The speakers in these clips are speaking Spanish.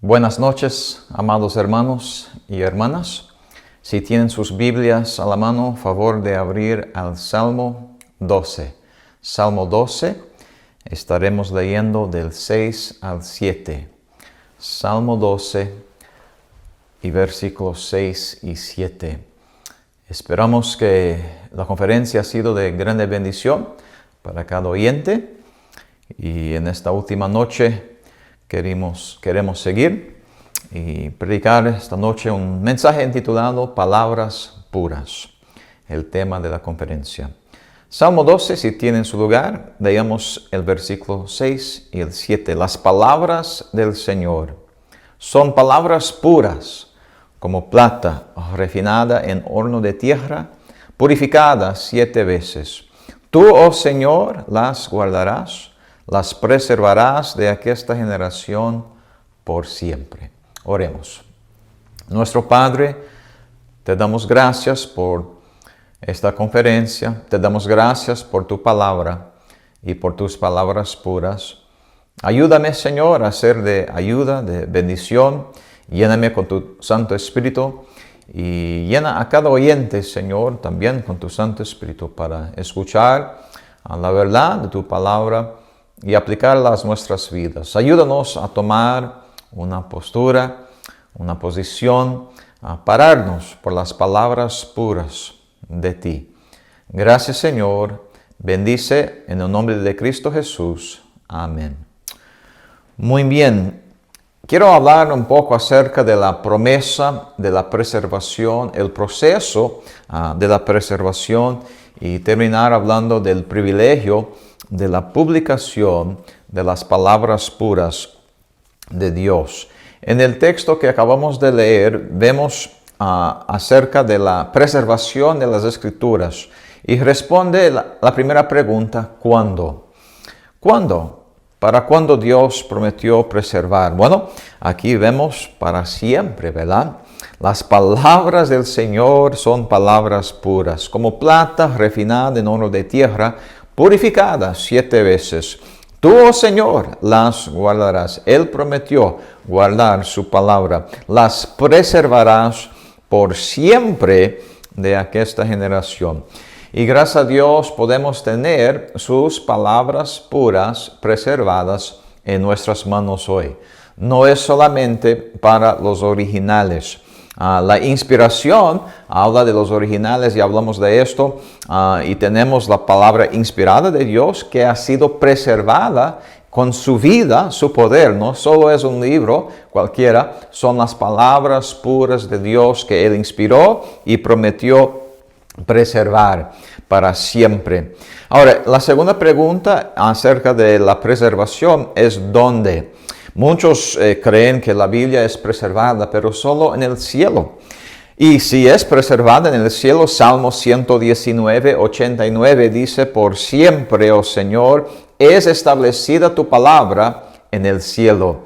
Buenas noches, amados hermanos y hermanas. Si tienen sus Biblias a la mano, favor de abrir al Salmo 12. Salmo 12, estaremos leyendo del 6 al 7. Salmo 12 y versículos 6 y 7. Esperamos que la conferencia ha sido de grande bendición para cada oyente. Y en esta última noche queremos seguir y predicar esta noche un mensaje intitulado Palabras Puras, el tema de la conferencia. Salmo 12, si tienen su lugar, leamos el versículo 6 y el 7. Las palabras del Señor son palabras puras, como plata refinada en horno de tierra, purificada 7 veces. Tú, oh Señor, las guardarás, las preservarás de aquesta generación por siempre. Oremos. Nuestro Padre, te damos gracias por esta conferencia, te damos gracias por tu palabra y por tus palabras puras. Ayúdame, Señor, a ser de ayuda, de bendición. Lléname con tu Santo Espíritu y llena a cada oyente, Señor, también con tu Santo Espíritu para escuchar la verdad de tu palabra y aplicarla a nuestras vidas. Ayúdanos a tomar una postura, una posición, a pararnos por las palabras puras de ti. Gracias, Señor. Bendice en el nombre de Cristo Jesús. Amén. Muy bien. Quiero hablar un poco acerca de la promesa de la preservación, el proceso de la preservación y terminar hablando del privilegio de la publicación de las palabras puras de Dios. En el texto que acabamos de leer, vemos acerca de la preservación de las Escrituras y responde la primera pregunta, ¿cuándo? ¿Cuándo? ¿Para cuándo Dios prometió preservar? Bueno, aquí vemos para siempre, ¿verdad? Las palabras del Señor son palabras puras, como plata refinada en horno de tierra, purificada 7 veces. Tú, oh Señor, las guardarás. Él prometió guardar su palabra. Las preservarás por siempre de aquesta generación. Y gracias a Dios podemos tener sus palabras puras preservadas en nuestras manos hoy. No es solamente para los originales. La inspiración habla de los originales y hablamos de esto y tenemos la palabra inspirada de Dios que ha sido preservada con su vida, su poder. No solo es un libro cualquiera, son las palabras puras de Dios que Él inspiró y prometió preservar para siempre. Ahora, la segunda pregunta acerca de la preservación es ¿dónde? Muchos creen que la Biblia es preservada, pero solo en el cielo. Y si es preservada en el cielo, Salmo 119, 89 dice, por siempre, oh Señor, es establecida tu palabra en el cielo.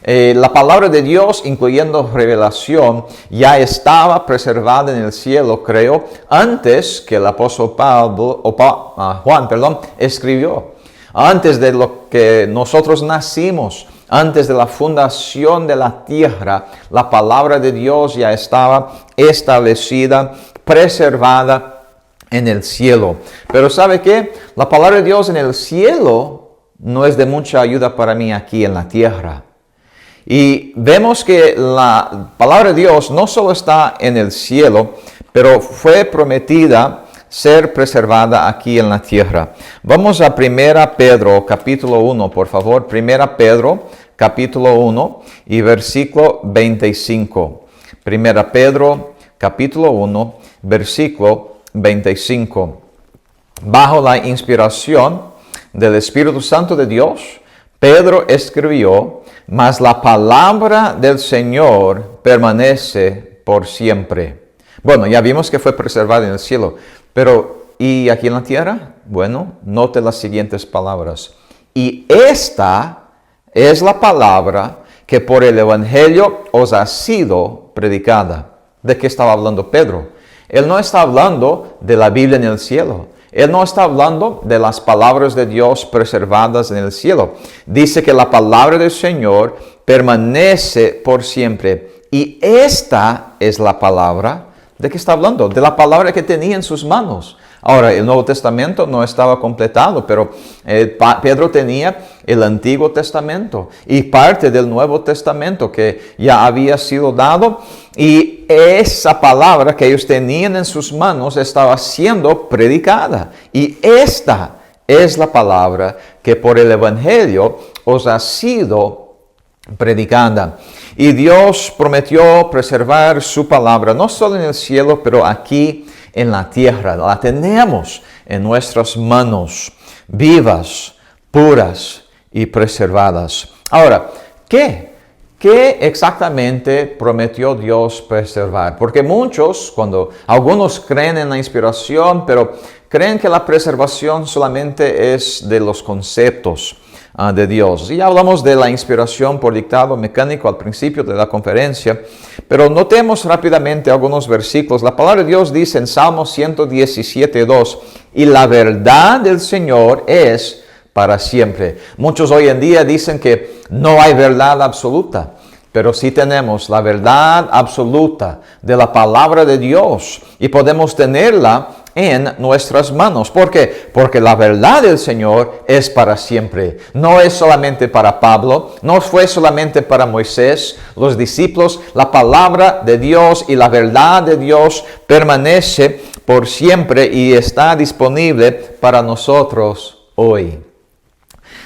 La palabra de Dios, incluyendo revelación, ya estaba preservada en el cielo, creo, antes que el apóstol Juan escribió. Antes de lo que nosotros nacimos, antes de la fundación de la tierra, la palabra de Dios ya estaba establecida, preservada en el cielo. Pero ¿sabe qué? La palabra de Dios en el cielo no es de mucha ayuda para mí aquí en la tierra. Y vemos que la palabra de Dios no solo está en el cielo, pero fue prometida ser preservada aquí en la tierra. Vamos a 1 Pedro capítulo 1, por favor. 1 Pedro capítulo 1 y versículo 25. 1 Pedro capítulo 1, versículo 25. Bajo la inspiración del Espíritu Santo de Dios, Pedro escribió, mas la palabra del Señor permanece por siempre. Bueno, ya vimos que fue preservada en el cielo, pero ¿y aquí en la tierra? Bueno, note las siguientes palabras. Y esta es la palabra que por el Evangelio os ha sido predicada. ¿De qué estaba hablando Pedro? Él no está hablando de la Biblia en el cielo. Él no está hablando de las palabras de Dios preservadas en el cielo. Dice que la palabra del Señor permanece por siempre. Y esta es la palabra, ¿de qué está hablando? De la palabra que tenía en sus manos. Ahora, el Nuevo Testamento no estaba completado, pero Pedro tenía el Antiguo Testamento y parte del Nuevo Testamento que ya había sido dado. Y esa palabra que ellos tenían en sus manos estaba siendo predicada. Y esta es la palabra que por el Evangelio os ha sido predicada. Y Dios prometió preservar su palabra, no solo en el cielo, pero aquí en la tierra. La tenemos en nuestras manos, vivas, puras y preservadas. Ahora, ¿qué exactamente prometió Dios preservar? Porque algunos creen en la inspiración, pero creen que la preservación solamente es de los conceptos de Dios. Y hablamos de la inspiración por dictado mecánico al principio de la conferencia, pero notemos rápidamente algunos versículos. La palabra de Dios dice en Salmo 117:2, y la verdad del Señor es para siempre. Muchos hoy en día dicen que no hay verdad absoluta, pero sí tenemos la verdad absoluta de la palabra de Dios y podemos tenerla en nuestras manos. ¿Por qué? Porque la verdad del Señor es para siempre. No es solamente para Pablo, no fue solamente para Moisés, los discípulos. La palabra de Dios y la verdad de Dios permanece por siempre y está disponible para nosotros hoy.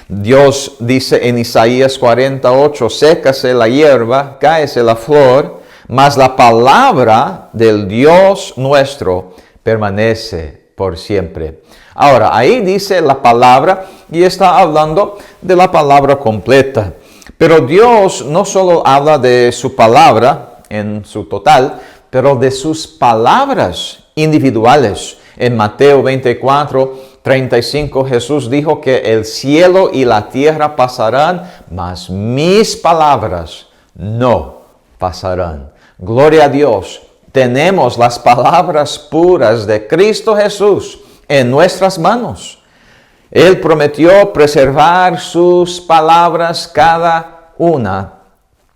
Dios dice en Isaías 48, sécase la hierba, cáese la flor, mas la palabra del Dios nuestro permanece por siempre. Ahora, ahí dice la palabra y está hablando de la palabra completa. Pero Dios no solo habla de su palabra en su total, pero de sus palabras individuales. En Mateo 24:35 Jesús dijo que el cielo y la tierra pasarán, mas mis palabras no pasarán. Gloria a Dios. Tenemos las palabras puras de Cristo Jesús en nuestras manos. Él prometió preservar sus palabras, cada una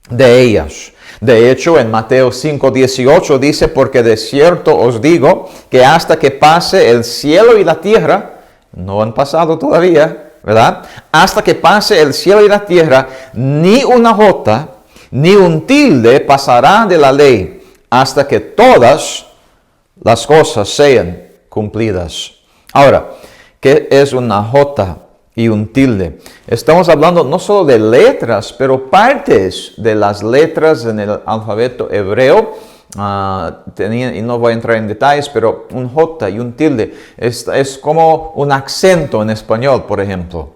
de ellas. De hecho, en Mateo 5:18 dice, porque de cierto os digo que hasta que pase el cielo y la tierra, no han pasado todavía, ¿verdad? Hasta que pase el cielo y la tierra, ni una jota, ni un tilde pasará de la ley, hasta que todas las cosas sean cumplidas. Ahora, ¿qué es una jota y un tilde? Estamos hablando no solo de letras, pero partes de las letras en el alfabeto hebreo. Y no voy a entrar en detalles, pero un jota y un tilde es como un acento en español, por ejemplo.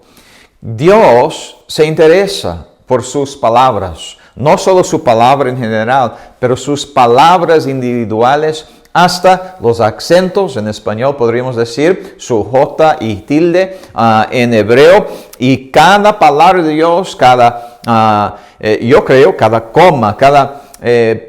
Dios se interesa por sus palabras. No solo su palabra en general, pero sus palabras individuales, hasta los acentos en español, podríamos decir, su jota y tilde en hebreo. Y cada palabra de Dios, yo creo, cada coma, cada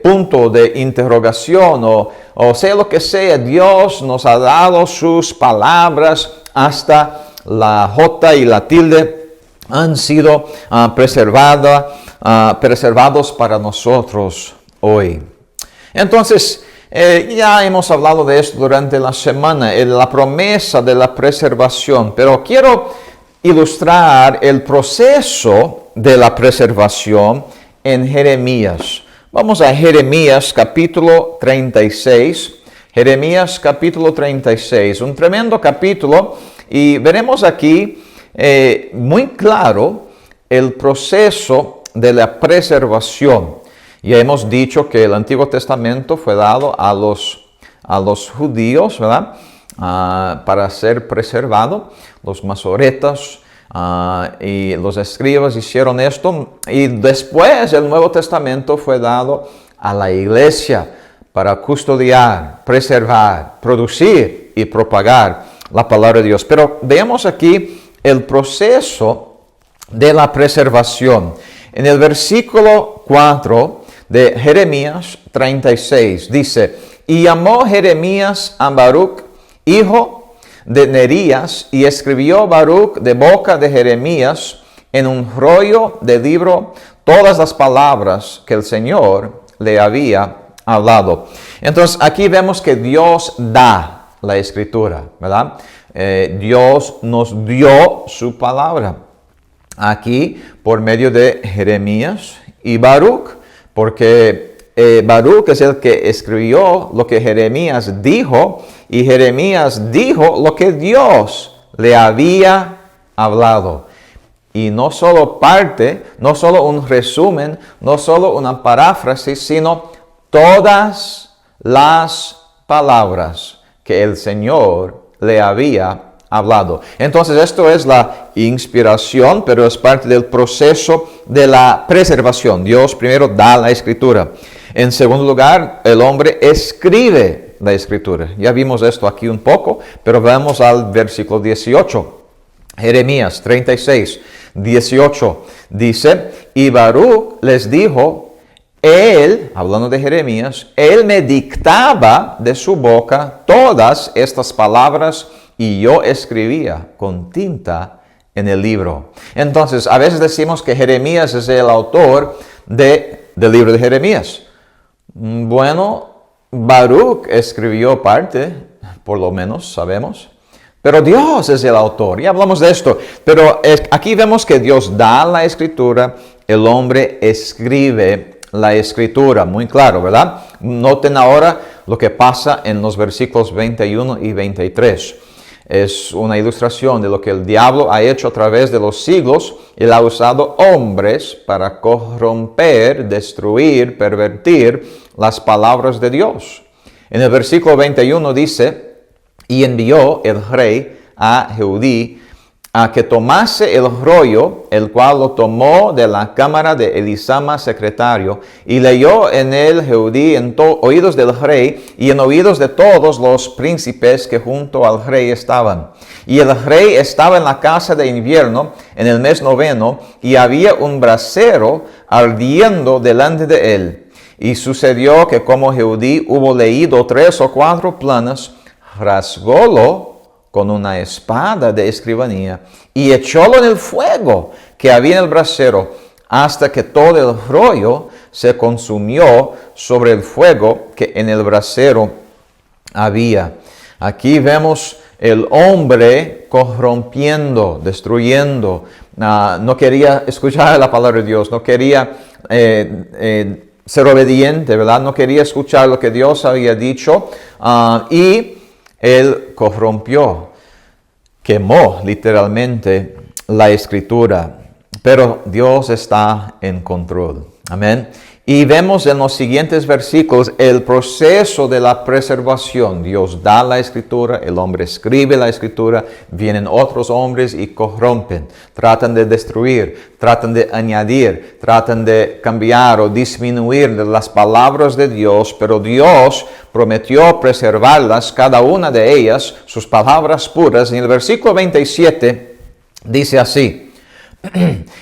punto de interrogación o sea lo que sea, Dios nos ha dado sus palabras, hasta la jota y la tilde han sido preservados para nosotros hoy. Entonces, ya hemos hablado de esto durante la semana, la promesa de la preservación, pero quiero ilustrar el proceso de la preservación en Jeremías. Vamos a Jeremías capítulo 36. Jeremías capítulo 36, un tremendo capítulo, y veremos aquí muy claro el proceso de la preservación. Ya hemos dicho que el Antiguo Testamento fue dado a los judíos, ¿verdad? Para ser preservado. Los masoretas y los escribas hicieron esto. Y después el Nuevo Testamento fue dado a la iglesia para custodiar, preservar, producir y propagar la palabra de Dios. Pero veamos aquí el proceso de la preservación. En el versículo 4 de Jeremías 36 dice, y llamó Jeremías a Baruc, hijo de Nerías, y escribió Baruc de boca de Jeremías en un rollo de libro todas las palabras que el Señor le había hablado. Entonces aquí vemos que Dios da la escritura, ¿verdad? Dios nos dio su palabra. Aquí por medio de Jeremías y Baruch, porque Baruch es el que escribió lo que Jeremías dijo, y Jeremías dijo lo que Dios le había hablado. Y no solo parte, no solo un resumen, no solo una paráfrasis, sino todas las palabras que el Señor le había hablado. Entonces esto es la inspiración, pero es parte del proceso de la preservación. Dios primero da la escritura. En segundo lugar, el hombre escribe la escritura. Ya vimos esto aquí un poco, pero vamos al versículo 18. Jeremías 36, 18 dice, y Baruch les dijo, él, hablando de Jeremías, él me dictaba de su boca todas estas palabras y yo escribía con tinta en el libro. Entonces, a veces decimos que Jeremías es el autor del libro de Jeremías. Bueno, Baruch escribió parte, por lo menos sabemos. Pero Dios es el autor, ya hablamos de esto. Pero aquí vemos que Dios da la escritura, el hombre escribe la escritura, muy claro, ¿verdad? Noten ahora lo que pasa en los versículos 21 y 23. Es una ilustración de lo que el diablo ha hecho a través de los siglos. Él ha usado hombres para corromper, destruir, pervertir las palabras de Dios. En el versículo 21 dice, y envió el rey a Jehudí a que tomase el rollo, el cual lo tomó de la cámara de Elisama, secretario, y leyó en él Jehudí en oídos del rey y en oídos de todos los príncipes que junto al rey estaban. Y el rey estaba en la casa de invierno en el mes 9, y había un brasero ardiendo delante de él. Y sucedió que como Jehudí hubo leído 3 o 4 planos, rasgólo con una espada de escribanía y echólo en el fuego que había en el brasero, hasta que todo el rollo se consumió sobre el fuego que en el brasero había. Aquí vemos el hombre corrompiendo, destruyendo. No quería escuchar la palabra de Dios, no quería ser obediente, ¿verdad? No quería escuchar lo que Dios había dicho, y él corrompió, quemó literalmente la escritura, pero Dios está en control. Amén. Y vemos en los siguientes versículos el proceso de la preservación. Dios da la escritura, el hombre escribe la escritura, vienen otros hombres y corrompen, tratan de destruir, tratan de añadir, tratan de cambiar o disminuir de las palabras de Dios, pero Dios prometió preservarlas, cada una de ellas, sus palabras puras. En el versículo 27 dice así,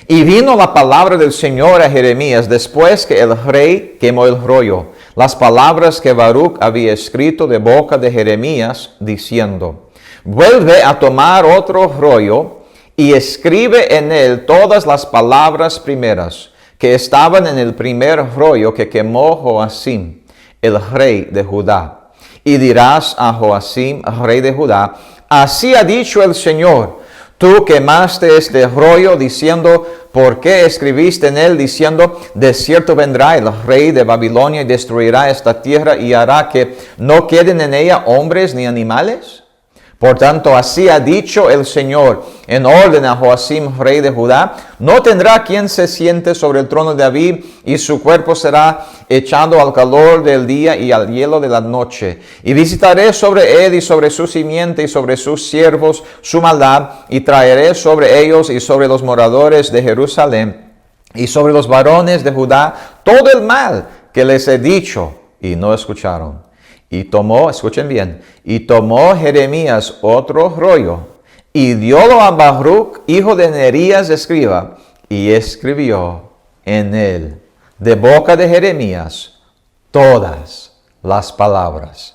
y vino la palabra del Señor a Jeremías después que el rey quemó el rollo, las palabras que Baruch había escrito de boca de Jeremías, diciendo, vuelve a tomar otro rollo y escribe en él todas las palabras primeras que estaban en el primer rollo que quemó Joacim, el rey de Judá. Y dirás a Joacim, rey de Judá, así ha dicho el Señor, tú quemaste este rollo diciendo, ¿por qué escribiste en él diciendo, de cierto vendrá el rey de Babilonia y destruirá esta tierra y hará que no queden en ella hombres ni animales? Por tanto, así ha dicho el Señor, en orden a Joacim, rey de Judá, no tendrá quien se siente sobre el trono de David, y su cuerpo será echado al calor del día y al hielo de la noche. Y visitaré sobre él y sobre su simiente y sobre sus siervos su maldad, y traeré sobre ellos y sobre los moradores de Jerusalén y sobre los varones de Judá todo el mal que les he dicho, y no escucharon. Y tomó, escuchen bien, y tomó Jeremías otro rollo, y diólo a Baruch, hijo de Nerías, escriba, y escribió en él, de boca de Jeremías, todas las palabras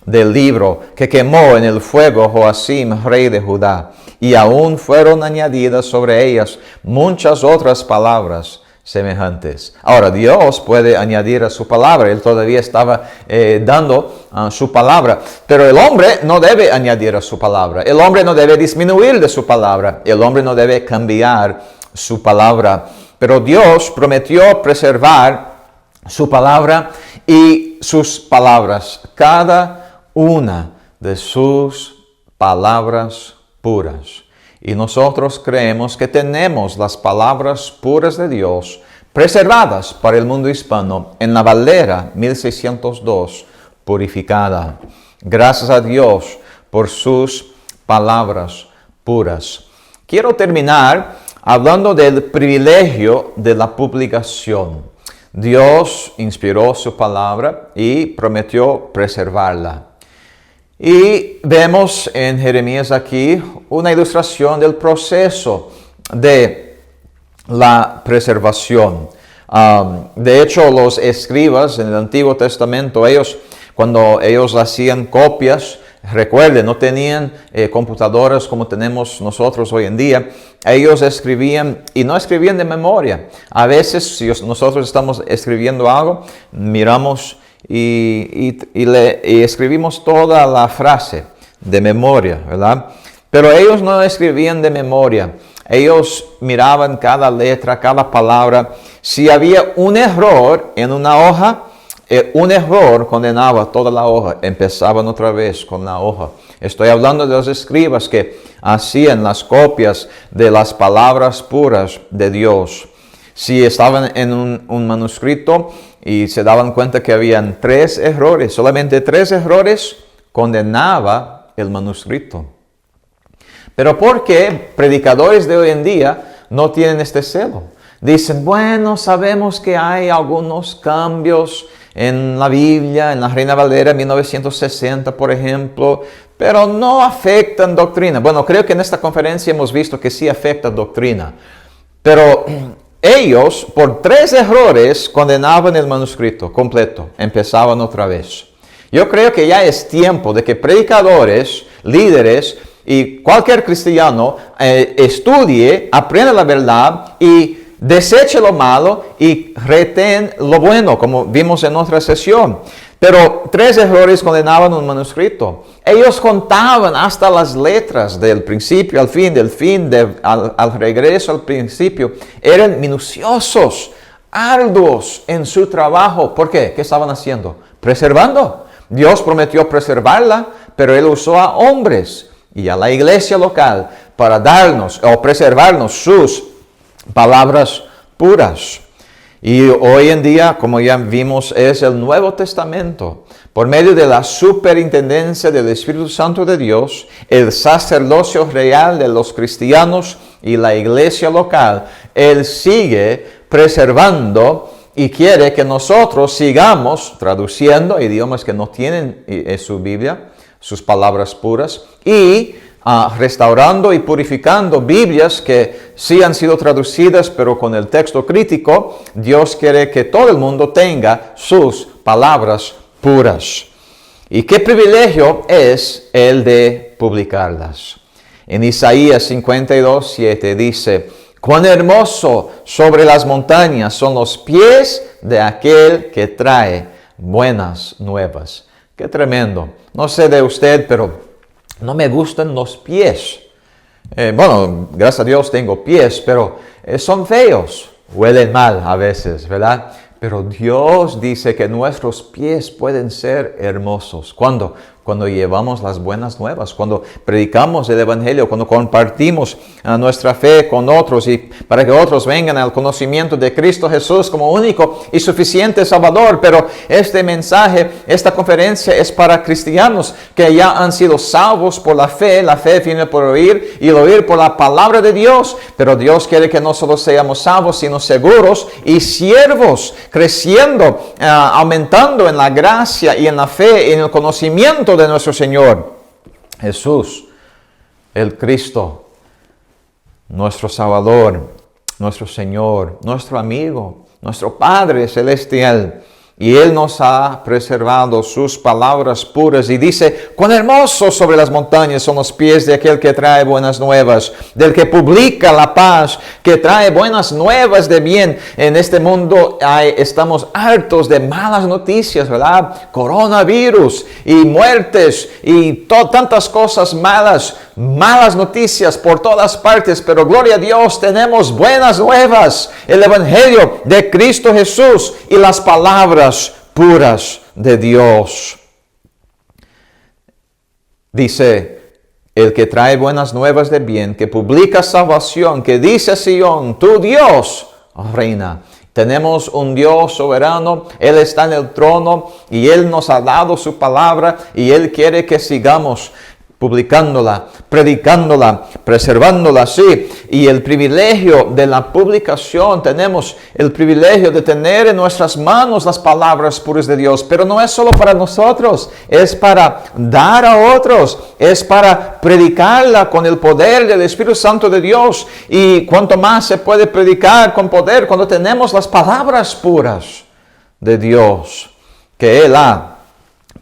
del libro que quemó en el fuego Joacim, rey de Judá, y aún fueron añadidas sobre ellas muchas otras palabras semejantes. Ahora, Dios puede añadir a su palabra. Él todavía estaba dando su palabra. Pero el hombre no debe añadir a su palabra. El hombre no debe disminuir de su palabra. El hombre no debe cambiar su palabra. Pero Dios prometió preservar su palabra y sus palabras. Cada una de sus palabras puras. Y nosotros creemos que tenemos las palabras puras de Dios preservadas para el mundo hispano en la Valera 1602 purificada. Gracias a Dios por sus palabras puras. Quiero terminar hablando del privilegio de la publicación. Dios inspiró su palabra y prometió preservarla. Y vemos en Jeremías aquí una ilustración del proceso de la preservación. De hecho, los escribas en el Antiguo Testamento, cuando ellos hacían copias, recuerden, no tenían computadoras como tenemos nosotros hoy en día. Ellos escribían y no escribían de memoria. A veces, si nosotros estamos escribiendo algo, miramos y escribimos toda la frase de memoria, ¿verdad? Pero ellos no escribían de memoria. Ellos miraban cada letra, cada palabra. Si había un error en una hoja, un error condenaba toda la hoja. Empezaban otra vez con la hoja. Estoy hablando de los escribas que hacían las copias de las palabras puras de Dios. Si estaban en un manuscrito y se daban cuenta que habían 3 errores, solamente 3 errores, condenaba el manuscrito. Pero ¿por qué predicadores de hoy en día no tienen este celo? Dicen, bueno, sabemos que hay algunos cambios en la Biblia, en la Reina Valera 1960, por ejemplo, pero no afectan doctrina. Bueno, creo que en esta conferencia hemos visto que sí afecta doctrina. Pero ellos, por 3 errores, condenaban el manuscrito completo. Empezaban otra vez. Yo creo que ya es tiempo de que predicadores, líderes y cualquier cristiano estudie, aprenda la verdad y deseche lo malo y retén lo bueno, como vimos en otra sesión. Pero 3 errores condenaban un manuscrito. Ellos contaban hasta las letras del principio al fin, del fin al regreso al principio. Eran minuciosos, arduos en su trabajo. ¿Por qué? ¿Qué estaban haciendo? Preservando. Dios prometió preservarla, pero Él usó a hombres y a la iglesia local para darnos o preservarnos sus palabras puras. Y hoy en día, como ya vimos, es el Nuevo Testamento. Por medio de la superintendencia del Espíritu Santo de Dios, el sacerdocio real de los cristianos y la iglesia local, Él sigue preservando y quiere que nosotros sigamos traduciendo idiomas que no tienen en su Biblia, sus palabras puras, y restaurando y purificando Biblias que sí han sido traducidas, pero con el texto crítico. Dios quiere que todo el mundo tenga sus palabras puras. ¿Y qué privilegio es el de publicarlas? En Isaías 52:7 dice, cuán hermoso sobre las montañas son los pies de aquel que trae buenas nuevas. Qué tremendo. No sé de usted, pero no me gustan los pies. Bueno, gracias a Dios tengo pies, pero son feos. Huelen mal a veces, ¿verdad? Pero Dios dice que nuestros pies pueden ser hermosos. ¿Cuándo? Cuando llevamos las buenas nuevas, cuando predicamos el Evangelio, cuando compartimos nuestra fe con otros y para que otros vengan al conocimiento de Cristo Jesús como único y suficiente Salvador. Pero este mensaje, esta conferencia es para cristianos que ya han sido salvos por la fe. La fe viene por oír y el oír por la palabra de Dios. Pero Dios quiere que no solo seamos salvos, sino seguros y siervos, creciendo, aumentando en la gracia y en la fe y en el conocimiento de nuestro Señor Jesús, el Cristo, nuestro Salvador, nuestro Señor, nuestro amigo, nuestro Padre Celestial. y Él nos ha preservado sus palabras puras. Y dice, cuán hermosos sobre las montañas son los pies de aquel que trae buenas nuevas, del que publica la paz, que trae buenas nuevas de bien. En este mundo estamos hartos de malas noticias, ¿verdad? Coronavirus y muertes y tantas cosas malas noticias por todas partes, pero gloria a Dios, tenemos buenas nuevas, el Evangelio de Cristo Jesús y las palabras puras de Dios. Dice, el que trae buenas nuevas de bien, que publica salvación, que dice a Sion, tu Dios reina. Tenemos un Dios soberano, Él está en el trono y Él nos ha dado su palabra y Él quiere que sigamos publicándola, predicándola, preservándola, sí. Y el privilegio de la publicación, tenemos el privilegio de tener en nuestras manos las palabras puras de Dios, pero no es solo para nosotros, es para dar a otros, es para predicarla con el poder del Espíritu Santo de Dios. Y cuanto más se puede predicar con poder cuando tenemos las palabras puras de Dios que Él ha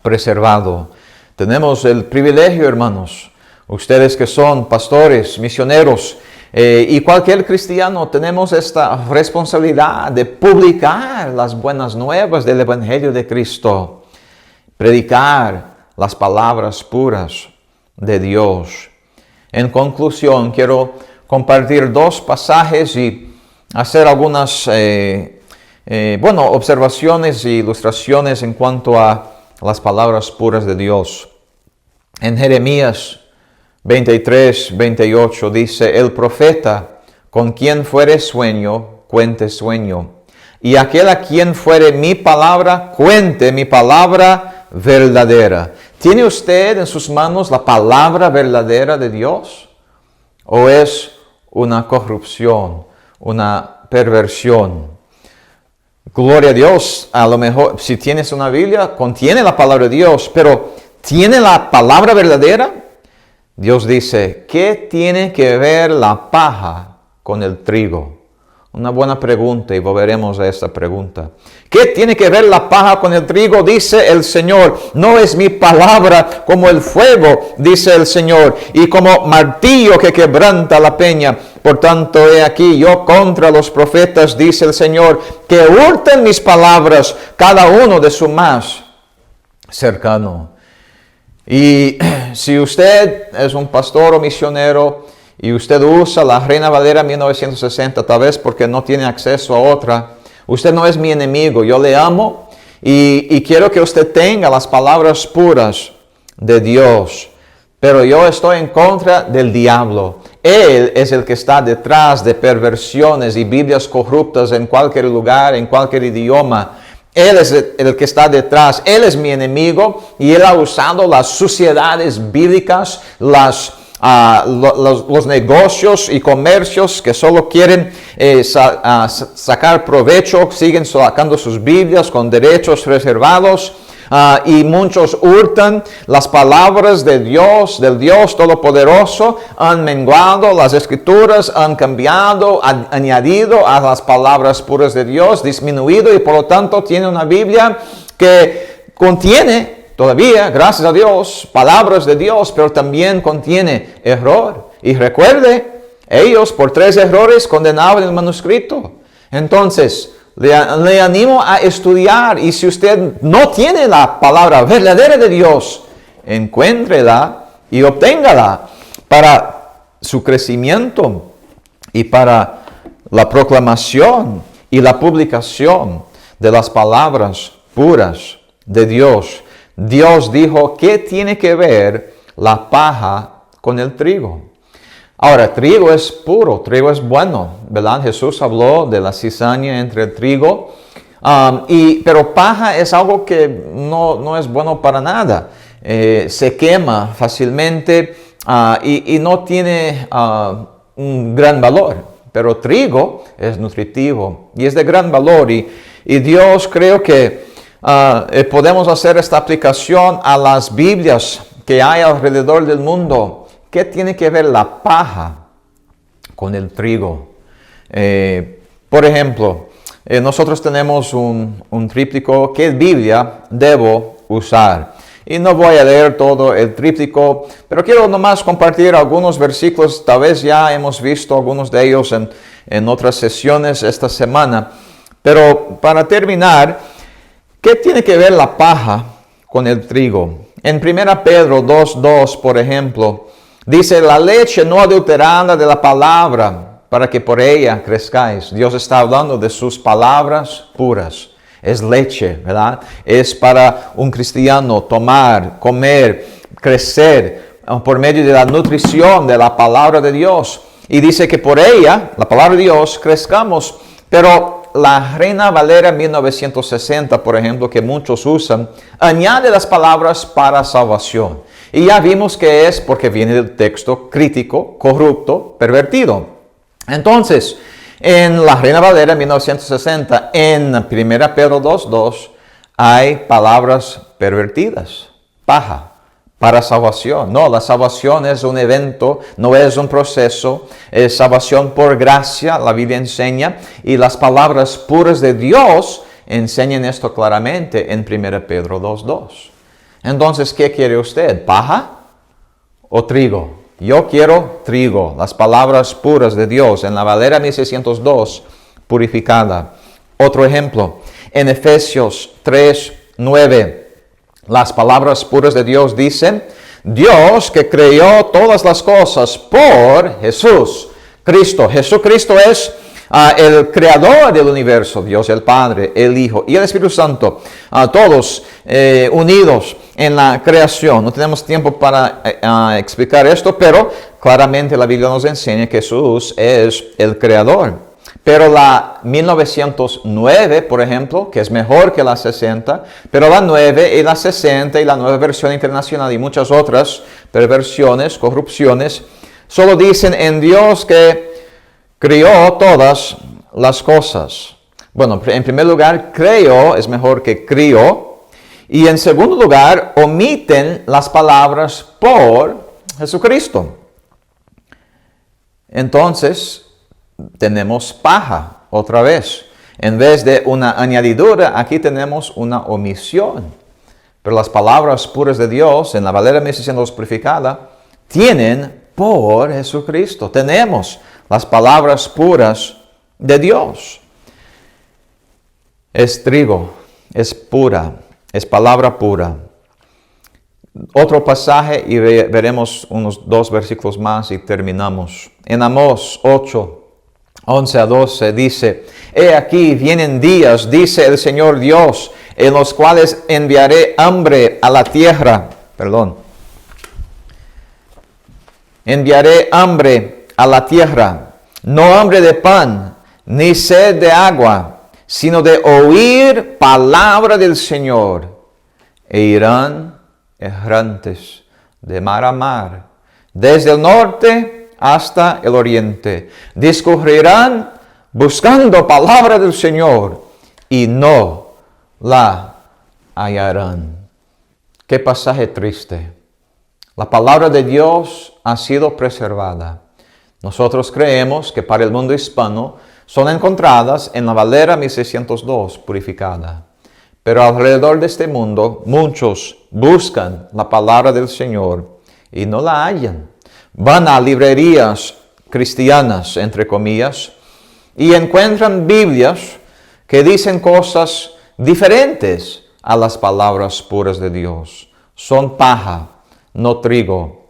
preservado. Tenemos el privilegio, hermanos, ustedes que son pastores, misioneros y cualquier cristiano, tenemos esta responsabilidad de publicar las buenas nuevas del Evangelio de Cristo, predicar las palabras puras de Dios. En conclusión, quiero compartir dos pasajes y hacer algunas observaciones e ilustraciones en cuanto a las palabras puras de Dios. En Jeremías 23, 28 dice, el profeta con quien fuere sueño, cuente sueño. Y aquel a quien fuere mi palabra, cuente mi palabra verdadera. ¿Tiene usted en sus manos la palabra verdadera de Dios? ¿O es una corrupción, una perversión? Gloria a Dios, a lo mejor si tienes una Biblia, contiene la palabra de Dios, pero ¿tiene la palabra verdadera? Dios dice, ¿qué tiene que ver la paja con el trigo? Una buena pregunta y volveremos a esta pregunta. ¿Qué tiene que ver la paja con el trigo? Dice el Señor, no es mi palabra como el fuego, dice el Señor, y como martillo que quebranta la peña. Por tanto, he aquí yo contra los profetas, dice el Señor, que hurten mis palabras, cada uno de su más cercano. Y si usted es un pastor o misionero y usted usa la Reina Valera 1960, tal vez porque no tiene acceso a otra, usted no es mi enemigo, yo le amo y quiero que usted tenga las palabras puras de Dios. Pero yo estoy en contra del diablo. Él es el que está detrás de perversiones y Biblias corruptas en cualquier lugar, en cualquier idioma. Él es el que está detrás. Él es mi enemigo y él ha usado las suciedades bíblicas, los negocios y comercios que solo quieren sacar provecho, siguen sacando sus Biblias con derechos reservados. Y muchos hurtan las palabras de Dios, del Dios Todopoderoso, han menguado las Escrituras, han cambiado, han añadido a las palabras puras de Dios, disminuido y por lo tanto tiene una Biblia que contiene todavía, gracias a Dios, palabras de Dios, pero también contiene error. Y recuerde, ellos por 3 errores condenaban el manuscrito. Entonces, le animo a estudiar y si usted no tiene la palabra verdadera de Dios, encuéntrela y obténgala para su crecimiento y para la proclamación y la publicación de las palabras puras de Dios. Dios dijo, ¿qué tiene que ver la paja con el trigo? Ahora, trigo es puro, trigo es bueno, ¿verdad? Jesús habló de la cizaña entre el trigo, pero paja es algo que no es bueno para nada. Se quema fácilmente y no tiene un gran valor, pero trigo es nutritivo y es de gran valor. Y Dios creo que podemos hacer esta aplicación a las Biblias que hay alrededor del mundo. ¿Qué tiene que ver la paja con el trigo? Por ejemplo, nosotros tenemos un tríptico. ¿Qué Biblia debo usar? Y no voy a leer todo el tríptico, pero quiero nomás compartir algunos versículos. Tal vez ya hemos visto algunos de ellos en otras sesiones esta semana. Pero para terminar, ¿qué tiene que ver la paja con el trigo? En 1 Pedro 2:2, por ejemplo, dice, la leche no adulterada de la palabra, para que por ella crezcáis. Dios está hablando de sus palabras puras. Es leche, ¿verdad? Es para un cristiano tomar, comer, crecer por medio de la nutrición de la palabra de Dios. Y dice que por ella, la palabra de Dios, crezcamos. Pero la Reina Valera 1960, por ejemplo, que muchos usan, añade las palabras para salvación. Y ya vimos que es porque viene del texto crítico, corrupto, pervertido. Entonces, en la Reina Valera 1960, en 1 Pedro 2:2, hay palabras pervertidas. Paja, para salvación. No, la salvación es un evento, no es un proceso. Es salvación por gracia, la Biblia enseña. Y las palabras puras de Dios enseñan esto claramente en 1 Pedro 2:2. Entonces, ¿qué quiere usted? ¿Paja o trigo? Yo quiero trigo, las palabras puras de Dios, en la Valera 1602, purificada. Otro ejemplo, en Efesios 3:9, las palabras puras de Dios dicen, Dios que creó todas las cosas por Jesús, Cristo. Jesucristo es el creador del universo, Dios el Padre, el Hijo y el Espíritu Santo, todos unidos en la creación. No tenemos tiempo para explicar esto, pero claramente la Biblia nos enseña que Jesús es el creador. Pero la 1909, por ejemplo, que es mejor que la 60, pero la 9 y la 60 y la nueva versión internacional y muchas otras perversiones, corrupciones, solo dicen en Dios que crió todas las cosas. Bueno, en primer lugar, creó es mejor que crió. Y en segundo lugar, omiten las palabras por Jesucristo. Entonces, tenemos paja otra vez. En vez de una añadidura, aquí tenemos una omisión. Pero las palabras puras de Dios, en la Valera 1602 purificada, tienen por Jesucristo. Tenemos las palabras puras de Dios. Es trigo, es pura, es palabra pura. Otro pasaje y veremos unos 2 versículos más y terminamos. En Amós 8:11-12 dice, He aquí vienen días, dice el Señor Dios, en los cuales enviaré hambre a la tierra. Enviaré hambre a la tierra, no hambre de pan, ni sed de agua, sino de oír palabra del Señor. E irán errantes de mar a mar, desde el norte hasta el oriente. Discurrirán buscando palabra del Señor y no la hallarán. Qué pasaje triste. La palabra de Dios ha sido preservada. Nosotros creemos que para el mundo hispano son encontradas en la Valera 1602 purificada. Pero alrededor de este mundo, muchos buscan la palabra del Señor y no la hallan. Van a librerías cristianas, entre comillas, y encuentran Biblias que dicen cosas diferentes a las palabras puras de Dios. Son paja, no trigo.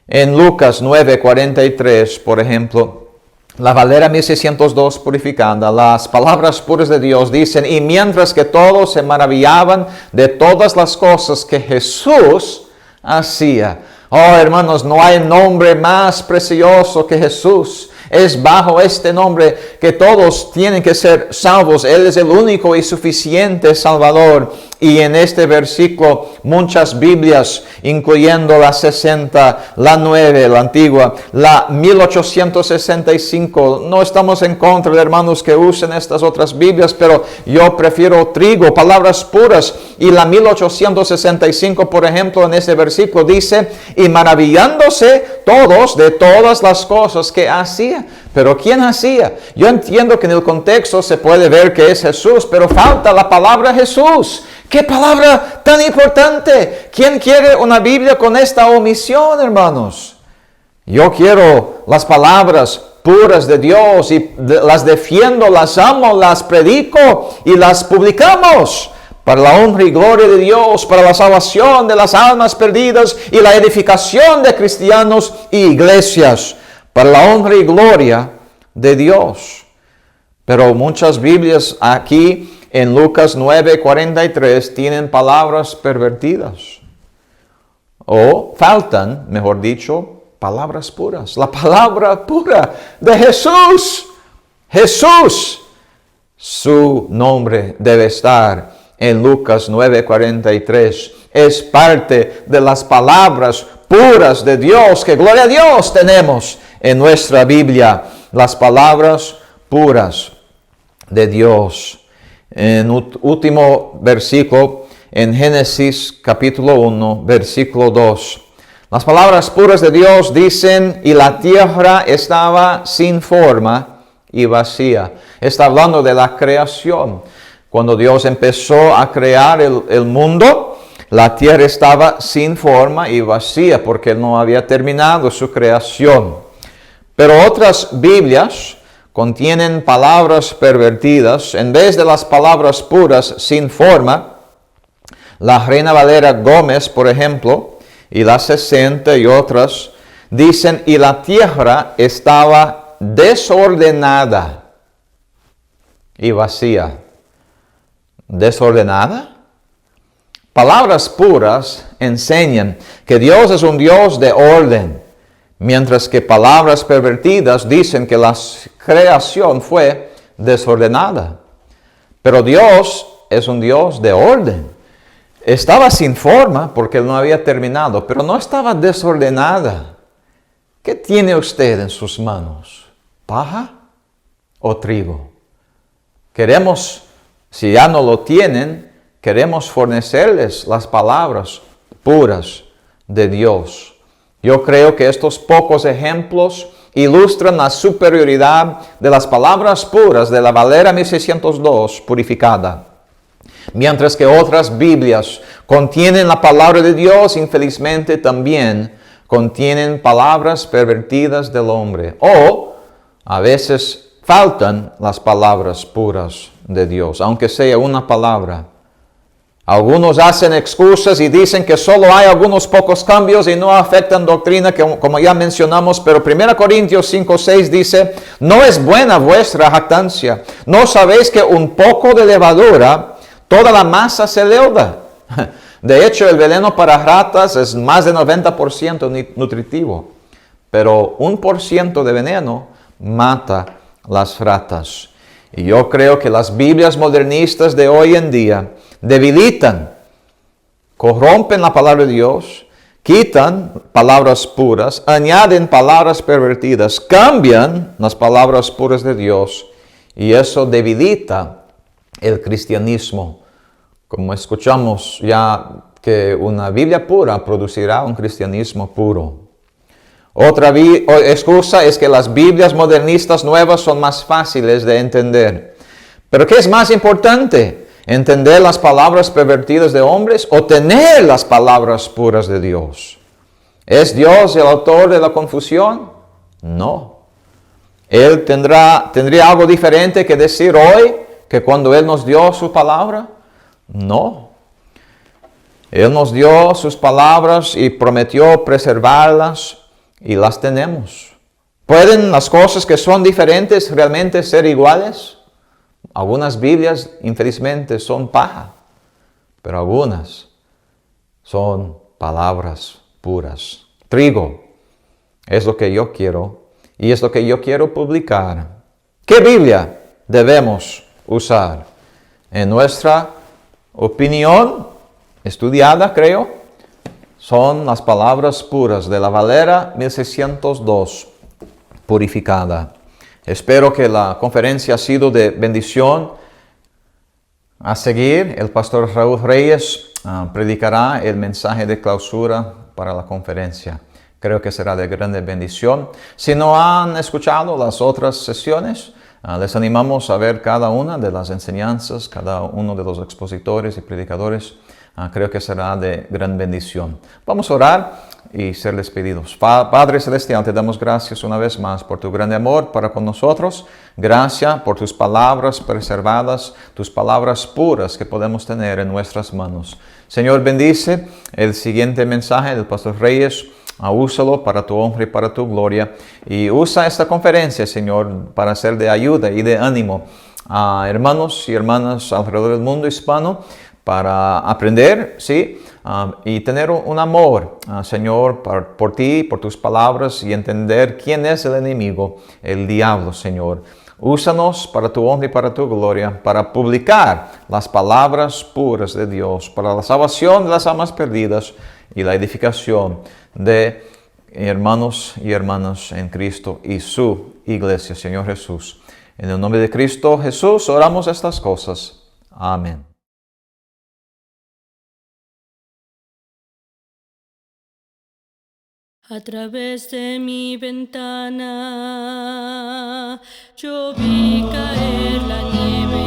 En Lucas 9:43, por ejemplo, la Valera 1602 purificada, las palabras puras de Dios dicen, y mientras que todos se maravillaban de todas las cosas que Jesús hacía. Oh, hermanos, no hay nombre más precioso que Jesús. Es bajo este nombre que todos tienen que ser salvos. Él es el único y suficiente Salvador. Y en este versículo muchas Biblias, incluyendo la 60, la 9, la antigua, la 1865. No estamos en contra de hermanos que usen estas otras Biblias, pero yo prefiero trigo, palabras puras. Y la 1865, por ejemplo, en este versículo dice, y maravillándose todos de todas las cosas que hacía. Pero ¿quién hacía? Yo entiendo que en el contexto se puede ver que es Jesús, pero falta la palabra Jesús. ¡Qué palabra tan importante! ¿Quién quiere una Biblia con esta omisión, hermanos? Yo quiero las palabras puras de Dios y las defiendo, las amo, las predico y las publicamos para la honra y gloria de Dios, para la salvación de las almas perdidas y la edificación de cristianos y iglesias, para la honra y gloria de Dios. Pero muchas Biblias aquí en Lucas 9:43 tienen palabras pervertidas. O faltan, mejor dicho, palabras puras. La palabra pura de Jesús. Jesús. Su nombre debe estar en Lucas 9:43. Es parte de las palabras puras de Dios. Que gloria a Dios tenemos en nuestra Biblia. Las palabras puras de Dios. En último versículo, en Génesis capítulo 1, versículo 2. Las palabras puras de Dios dicen, y la tierra estaba sin forma y vacía. Está hablando de la creación. Cuando Dios empezó a crear el mundo, la tierra estaba sin forma y vacía porque Él no había terminado su creación. Pero otras Biblias contienen palabras pervertidas. En vez de las palabras puras sin forma, la Reina Valera Gómez, por ejemplo, y la 60 y otras, dicen, y la tierra estaba desordenada y vacía. ¿Desordenada? Palabras puras enseñan que Dios es un Dios de orden, mientras que palabras pervertidas dicen que la creación fue desordenada. Pero Dios es un Dios de orden. Estaba sin forma porque Él no había terminado, pero no estaba desordenada. ¿Qué tiene usted en sus manos? ¿Paja o trigo? Queremos, si ya no lo tienen, queremos fornecerles las palabras puras de Dios. Yo creo que estos pocos ejemplos ilustran la superioridad de las palabras puras de la Valera 1602 purificada. Mientras que otras Biblias contienen la palabra de Dios, infelizmente también contienen palabras pervertidas del hombre. O a veces faltan las palabras puras de Dios, aunque sea una palabra. Algunos hacen excusas y dicen que solo hay algunos pocos cambios y no afectan doctrina, como ya mencionamos, pero 1 Corintios 5:6 dice, no es buena vuestra jactancia. ¿No sabéis que un poco de levadura, toda la masa se leuda? De hecho, el veneno para ratas es más de 90% nutritivo, pero 1% de veneno mata las ratas. Y yo creo que las Biblias modernistas de hoy en día debilitan, corrompen la palabra de Dios, quitan palabras puras, añaden palabras pervertidas, cambian las palabras puras de Dios y eso debilita el cristianismo. Como escuchamos ya que una Biblia pura producirá un cristianismo puro. Otra excusa es que las Biblias modernistas nuevas son más fáciles de entender. Pero ¿qué es más importante? ¿Entender las palabras pervertidas de hombres o tener las palabras puras de Dios? ¿Es Dios el autor de la confusión? No. ¿Él tendría algo diferente que decir hoy que cuando Él nos dio su palabra? No. Él nos dio sus palabras y prometió preservarlas y las tenemos. ¿Pueden las cosas que son diferentes realmente ser iguales? Algunas Biblias, infelizmente, son paja, pero algunas son palabras puras. Trigo es lo que yo quiero y es lo que yo quiero publicar. ¿Qué Biblia debemos usar? En nuestra opinión, estudiada creo, son las palabras puras de la Valera 1602, purificada. Espero que la conferencia ha sido de bendición. A seguir, el pastor Raúl Reyes predicará el mensaje de clausura para la conferencia. Creo que será de grande bendición. Si no han escuchado las otras sesiones, les animamos a ver cada una de las enseñanzas, cada uno de los expositores y predicadores. Creo que será de gran bendición. Vamos a orar y ser despedidos. Padre Celestial, te damos gracias una vez más por tu grande amor para con nosotros. Gracias por tus palabras preservadas, tus palabras puras que podemos tener en nuestras manos. Señor, bendice el siguiente mensaje del Pastor Reyes. Úsalo para tu honra y para tu gloria. Y usa esta conferencia, Señor, para ser de ayuda y de ánimo a hermanos y hermanas alrededor del mundo hispano, para aprender, ¿sí? Y tener un amor, Señor, por ti, por tus palabras, y entender quién es el enemigo, el diablo, Señor. Úsanos para tu honra y para tu gloria, para publicar las palabras puras de Dios, para la salvación de las almas perdidas y la edificación de hermanos y hermanas en Cristo y su iglesia, Señor Jesús. En el nombre de Cristo Jesús oramos estas cosas. Amén. A través de mi ventana yo vi caer la nieve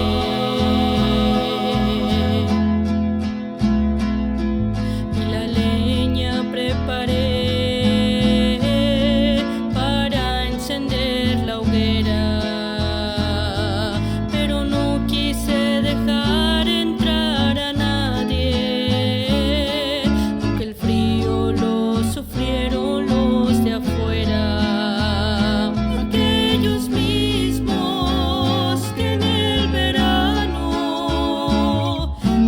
y la leña preparé para encender la hoguera, pero no quise dejar entrar a nadie, aunque el frío lo sufrieron los de afuera, porque ellos mismos que en el verano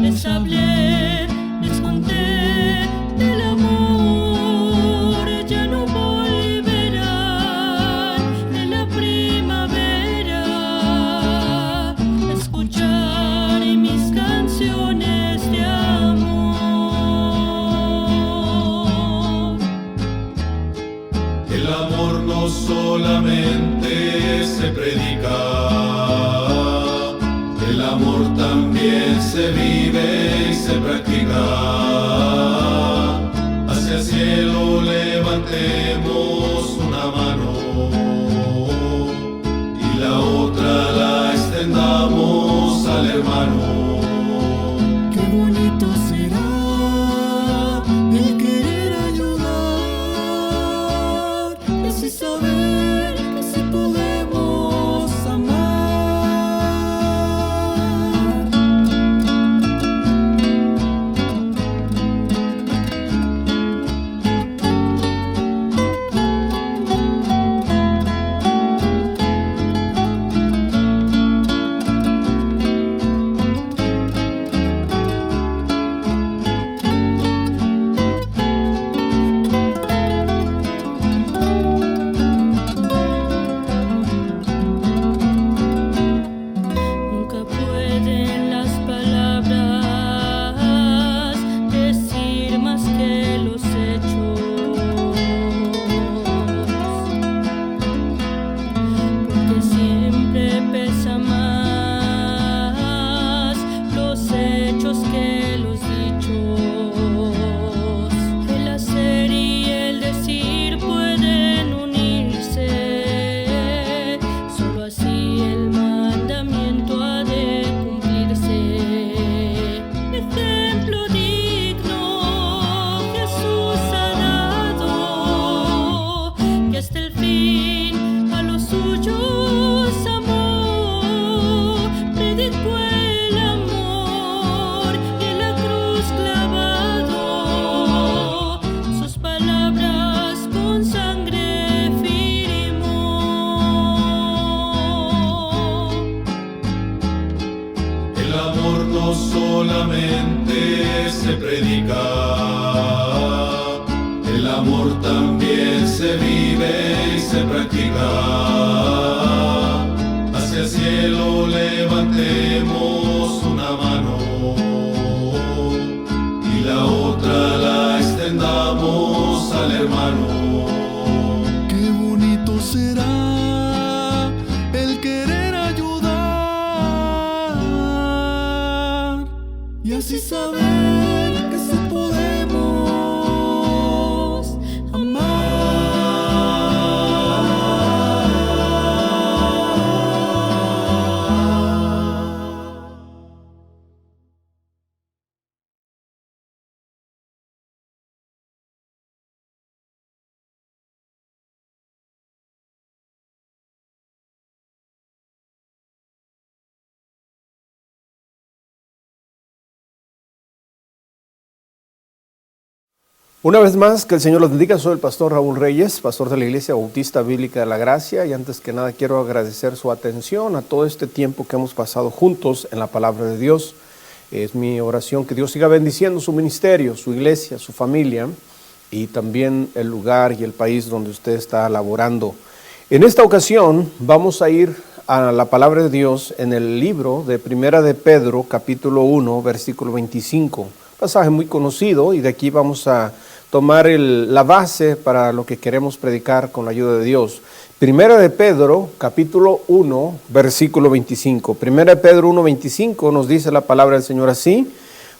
les hablé, les conté del amor, ya no volverán de la primavera a escuchar mis canciones de amor. El amor no solamente se predica, el amor también se vive y se practica. Hacia el cielo levantemos una mano y la otra la extendamos al hermano. Qué bonito será el querer ayudar y así saber que sí podemos amar. Nunca pueden las palabras decir más que los hechos, porque siempre pesa más los hechos que los dichos. El hacer y el decir pueden unirse, solo así el mandamiento ha de cumplirse. Ejemplo digno Jesús ha dado, que hasta el fin a los suyos amó, predicó el amor y en la cruz clavado, sus palabras con sangre firmó. El amor no solamente se predica, el amor también se vive y se practica. Hacia el cielo levantemos una mano y la otra la extendamos al hermano. Qué bonito será el querer ayudar y así saber que sí podemos amar. Una vez más, que el Señor los bendiga. Soy el pastor Raúl Reyes, pastor de la Iglesia Bautista Bíblica de la Gracia, y antes que nada quiero agradecer su atención a todo este tiempo que hemos pasado juntos en la palabra de Dios. Es mi oración que Dios siga bendiciendo su ministerio, su iglesia, su familia y también el lugar y el país donde usted está laborando. En esta ocasión vamos a ir a la palabra de Dios en el libro de Primera de Pedro, capítulo 1, versículo 25. Pasaje muy conocido, y de aquí vamos a tomar la base para lo que queremos predicar con la ayuda de Dios. Primera de Pedro, capítulo 1, versículo 25. Primera de Pedro 1, 25 nos dice la palabra del Señor así: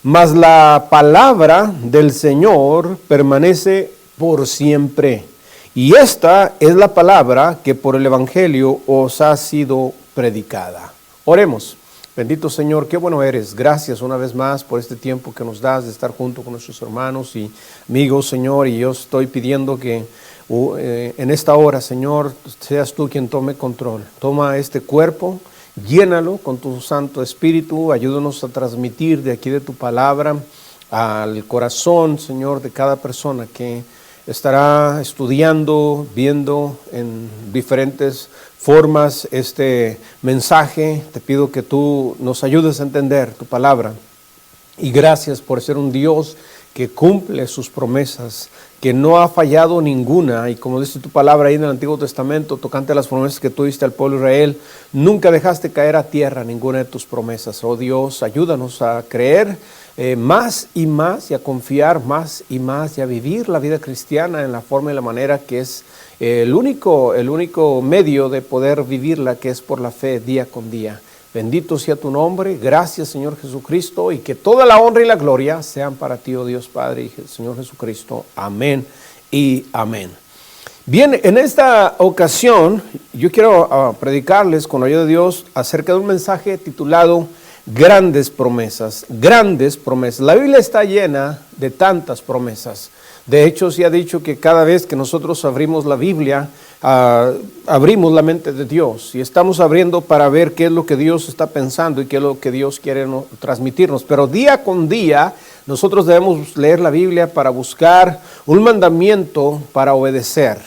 mas la palabra del Señor permanece por siempre. Y esta es la palabra que por el Evangelio os ha sido predicada. Oremos. Bendito Señor, qué bueno eres. Gracias una vez más por este tiempo que nos das de estar junto con nuestros hermanos y amigos, Señor. Y yo estoy pidiendo que en esta hora, Señor, seas tú quien tome control. Toma este cuerpo, llénalo con tu Santo Espíritu. Ayúdanos a transmitir de aquí de tu palabra al corazón, Señor, de cada persona que estará estudiando, viendo en diferentes formas este mensaje. Te pido que tú nos ayudes a entender tu palabra. Y gracias por ser un Dios que cumple sus promesas, que no ha fallado ninguna. Y como dice tu palabra ahí en el Antiguo Testamento, tocante a las promesas que tú diste al pueblo de Israel, nunca dejaste caer a tierra ninguna de tus promesas. Oh Dios, ayúdanos a creer más y más, y a confiar más y más, y a vivir la vida cristiana en la forma y la manera que es el único medio de poder vivirla, que es por la fe día con día. Bendito sea tu nombre. Gracias, Señor Jesucristo, y que toda la honra y la gloria sean para ti, oh Dios Padre y Señor Jesucristo. Amén y amén. Bien, en esta ocasión yo quiero predicarles con la ayuda de Dios acerca de un mensaje titulado Grandes promesas, grandes promesas. La Biblia está llena de tantas promesas. De hecho, se ha dicho que cada vez que nosotros abrimos la Biblia, abrimos la mente de Dios y estamos abriendo para ver qué es lo que Dios está pensando y qué es lo que Dios quiere transmitirnos. Pero día con día nosotros debemos leer la Biblia para buscar un mandamiento para obedecer,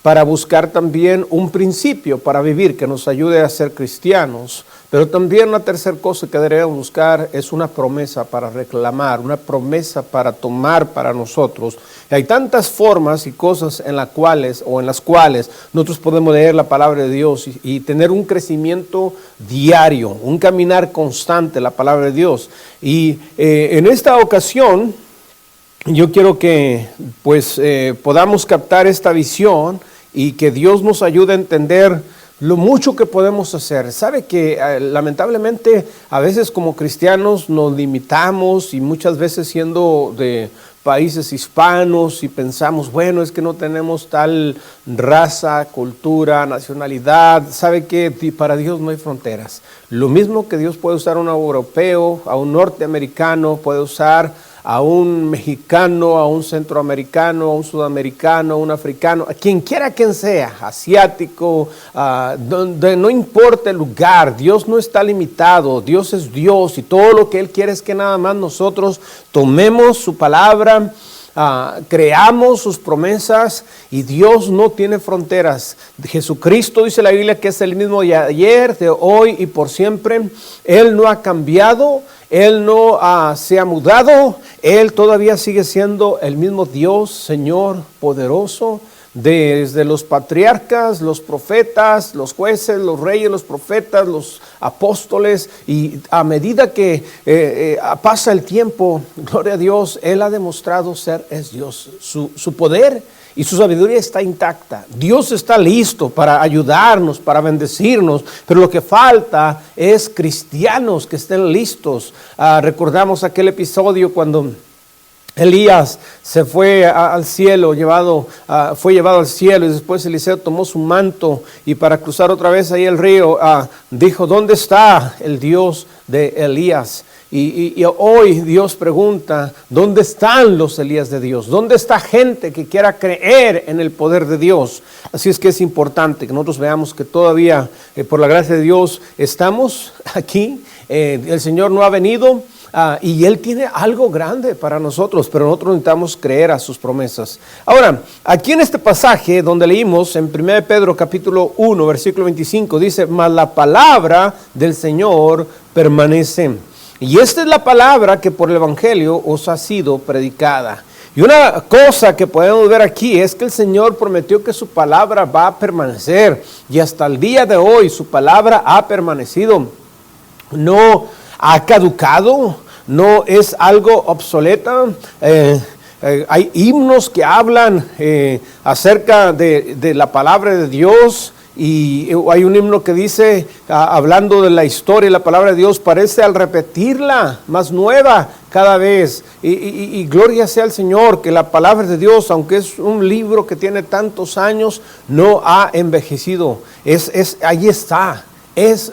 para buscar también un principio para vivir que nos ayude a ser cristianos. Pero también una tercera cosa que debemos buscar es una promesa para reclamar, una promesa para tomar para nosotros. Y hay tantas formas y cosas en las cuales nosotros podemos leer la palabra de Dios y tener un crecimiento diario, un caminar constante en la palabra de Dios. Y en esta ocasión yo quiero que podamos captar esta visión y que Dios nos ayude a entender lo mucho que podemos hacer. Sabe que lamentablemente a veces como cristianos nos limitamos, y muchas veces siendo de países hispanos, y pensamos, bueno, es que no tenemos tal raza, cultura, nacionalidad. Sabe que para Dios no hay fronteras. Lo mismo que Dios puede usar a un europeo, a un norteamericano, puede usar a un mexicano, a un centroamericano, a un sudamericano, a un africano, a quien quiera quien sea, asiático, donde no importa el lugar. Dios no está limitado. Dios es Dios, y todo lo que Él quiere es que nada más nosotros tomemos su palabra, creamos sus promesas, y Dios no tiene fronteras. Jesucristo, dice la Biblia, que es el mismo de ayer, de hoy y por siempre. Él no ha cambiado, Él no se ha mudado, Él todavía sigue siendo el mismo Dios, Señor poderoso. Desde los patriarcas, los profetas, los jueces, los reyes, los profetas, los apóstoles, y a medida que pasa el tiempo, gloria a Dios, Él ha demostrado es Dios. Su poder y su sabiduría está intacta. Dios está listo para ayudarnos, para bendecirnos, pero lo que falta es cristianos que estén listos. Recordamos aquel episodio cuando Elías se fue al cielo, fue llevado al cielo, y después Eliseo tomó su manto y para cruzar otra vez ahí el río, dijo, ¿dónde está el Dios de Elías? Y hoy Dios pregunta, ¿dónde están los Elías de Dios? ¿Dónde está gente que quiera creer en el poder de Dios? Así es que es importante que nosotros veamos que todavía, por la gracia de Dios, estamos aquí. El Señor no ha venido Y Él tiene algo grande para nosotros, pero nosotros necesitamos creer a sus promesas. Ahora, aquí en este pasaje donde leímos en 1 Pedro capítulo 1, versículo 25, dice, mas la palabra del Señor permanece. Y esta es la palabra que por el Evangelio os ha sido predicada. Y una cosa que podemos ver aquí es que el Señor prometió que su palabra va a permanecer. Y hasta el día de hoy su palabra ha permanecido. No ha caducado, no es algo obsoleta. Hay himnos que hablan acerca de la palabra de Dios. Y hay un himno que dice, hablando de la historia y la palabra de Dios, parece al repetirla, más nueva cada vez. Y gloria sea al Señor, que la palabra de Dios, aunque es un libro que tiene tantos años, no ha envejecido. Ahí está.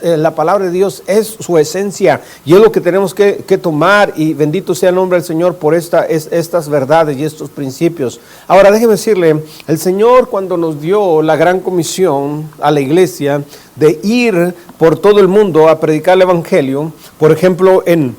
La palabra de Dios es su esencia y es lo que tenemos que tomar, y bendito sea el nombre del Señor por estas verdades y estos principios. Ahora déjeme decirle, el Señor cuando nos dio la gran comisión a la iglesia de ir por todo el mundo a predicar el Evangelio, por ejemplo en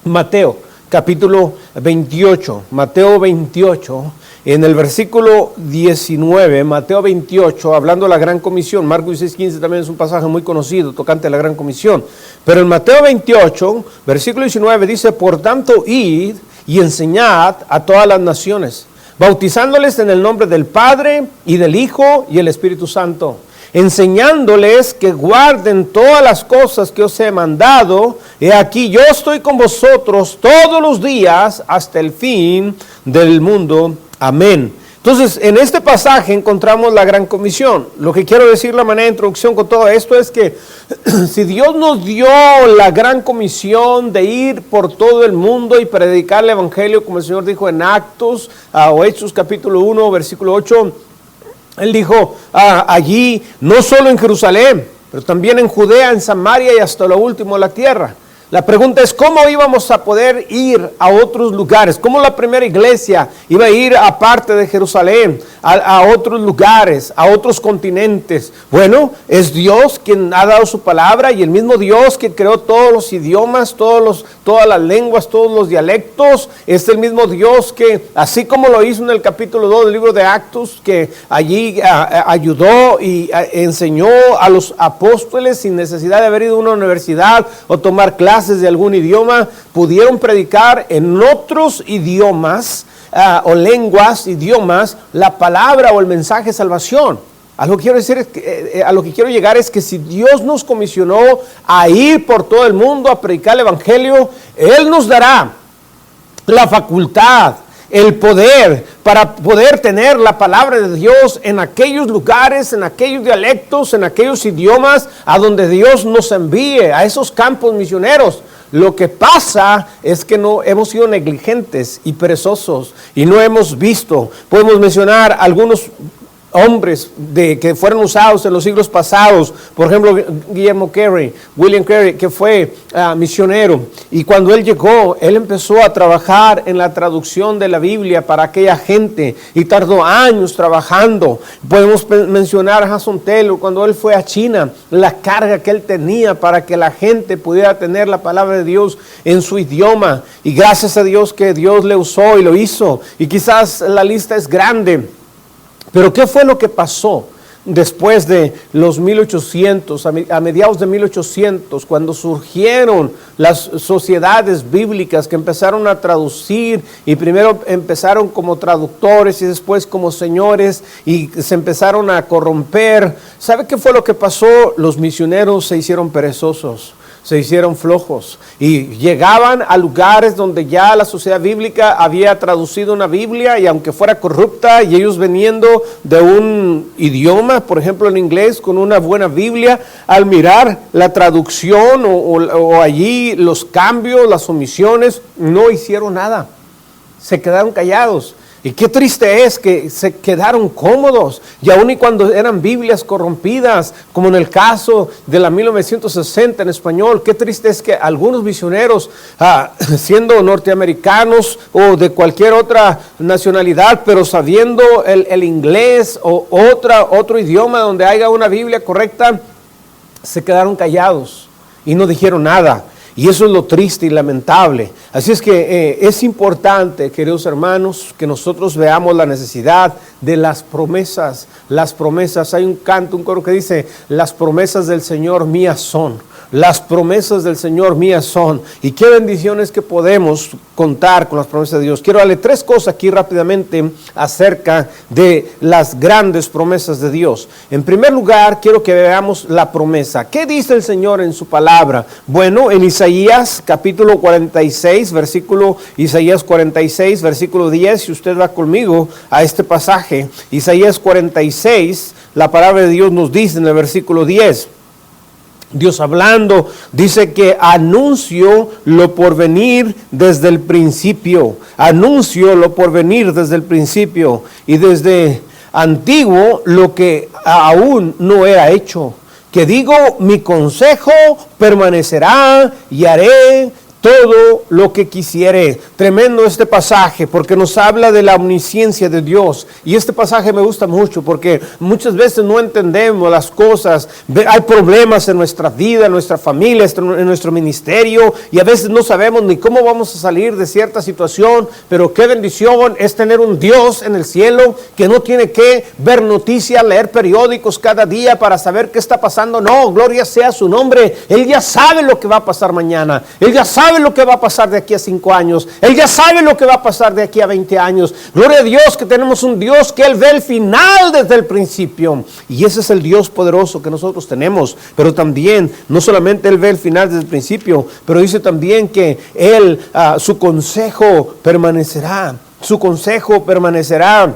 Mateo capítulo 28, Mateo 28, en el versículo 19, Mateo 28, hablando de la gran comisión, Marcos 16:15 también es un pasaje muy conocido, tocante a la gran comisión, pero en Mateo 28, versículo 19 dice, por tanto, id y enseñad a todas las naciones, bautizándoles en el nombre del Padre y del Hijo y el Espíritu Santo, enseñándoles que guarden todas las cosas que os he mandado. He aquí yo estoy con vosotros todos los días hasta el fin del mundo. Amén. Entonces, en este pasaje encontramos la gran comisión. Lo que quiero decir, la manera de introducción con todo esto es que si Dios nos dio la gran comisión de ir por todo el mundo y predicar el Evangelio, como el Señor dijo en Actos o Hechos capítulo 1, versículo 8, Él dijo allí, no solo en Jerusalén, pero también en Judea, en Samaria y hasta lo último de la tierra. La pregunta es, ¿cómo íbamos a poder ir a otros lugares? ¿Cómo la primera iglesia iba a ir aparte de Jerusalén, a otros lugares, a otros continentes? Bueno, es Dios quien ha dado su palabra, y el mismo Dios que creó todos los idiomas, todas las lenguas, todos los dialectos. Es el mismo Dios que, así como lo hizo en el capítulo 2 del libro de Actos, que allí ayudó y enseñó a los apóstoles sin necesidad de haber ido a una universidad o tomar clases de algún idioma, pudieron predicar en otros idiomas o lenguas, idiomas, la palabra o el mensaje de salvación. A lo que quiero llegar es que si Dios nos comisionó a ir por todo el mundo a predicar el Evangelio, Él nos dará la facultad, el poder para poder tener la palabra de Dios en aquellos lugares, en aquellos dialectos, en aquellos idiomas a donde Dios nos envíe, a esos campos misioneros. Lo que pasa es que no hemos sido negligentes y perezosos y no hemos visto. Podemos mencionar algunos hombres que fueron usados en los siglos pasados, por ejemplo William Carey, que fue misionero, y cuando él llegó, él empezó a trabajar en la traducción de la Biblia para aquella gente y tardó años trabajando. Podemos mencionar a Hudson Taylor, cuando él fue a China, la carga que él tenía para que la gente pudiera tener la palabra de Dios en su idioma, y gracias a Dios que Dios le usó y lo hizo, y quizás la lista es grande. Pero ¿qué fue lo que pasó después de los 1800, a mediados de 1800, cuando surgieron las sociedades bíblicas que empezaron a traducir, y primero empezaron como traductores y después como señores, y se empezaron a corromper? ¿Sabe qué fue lo que pasó? Los misioneros se hicieron perezosos, se hicieron flojos y llegaban a lugares donde ya la sociedad bíblica había traducido una Biblia, y aunque fuera corrupta, y ellos veniendo de un idioma, por ejemplo en inglés, con una buena Biblia, al mirar la traducción o allí los cambios, las omisiones, no hicieron nada, se quedaron callados. Y qué triste es que se quedaron cómodos, y aun y cuando eran Biblias corrompidas, como en el caso de la 1960 en español, qué triste es que algunos misioneros, siendo norteamericanos o de cualquier otra nacionalidad, pero sabiendo el inglés o otro idioma donde haya una Biblia correcta, se quedaron callados y no dijeron nada. Y eso es lo triste y lamentable. Así es que es importante, queridos hermanos, que nosotros veamos la necesidad de las promesas. Las promesas, hay un canto, un coro que dice, las promesas del Señor mías son. Las promesas del Señor mías son. Y qué bendiciones que podemos contar con las promesas de Dios. Quiero darle 3 cosas aquí rápidamente acerca de las grandes promesas de Dios. En primer lugar, quiero que veamos la promesa. ¿Qué dice el Señor en su palabra? Bueno, en Isaías capítulo 46, Isaías 46, versículo 10, si usted va conmigo a este pasaje, Isaías 46, la palabra de Dios nos dice en el versículo 10, Dios hablando, dice que anuncio lo por venir desde el principio. Anuncio lo por venir desde el principio. Y desde antiguo lo que aún no era hecho. Que digo, mi consejo permanecerá y haré todo lo que quisiere. Tremendo este pasaje porque nos habla de la omnisciencia de Dios. Y este pasaje me gusta mucho porque muchas veces no entendemos las cosas. Hay problemas en nuestra vida, en nuestra familia, en nuestro ministerio. Y a veces no sabemos ni cómo vamos a salir de cierta situación. Pero qué bendición es tener un Dios en el cielo que no tiene que ver noticias, leer periódicos cada día para saber qué está pasando. No, gloria sea su nombre. Él ya sabe lo que va a pasar mañana. Él ya sabe lo que va a pasar de aquí a 5 años. Él ya sabe lo que va a pasar de aquí a 20 años. Gloria a Dios que tenemos un Dios que Él ve el final desde el principio. Y ese es el Dios poderoso que nosotros tenemos. Pero también, no solamente Él ve el final desde el principio, pero dice también que Él, su consejo permanecerá. Su consejo permanecerá.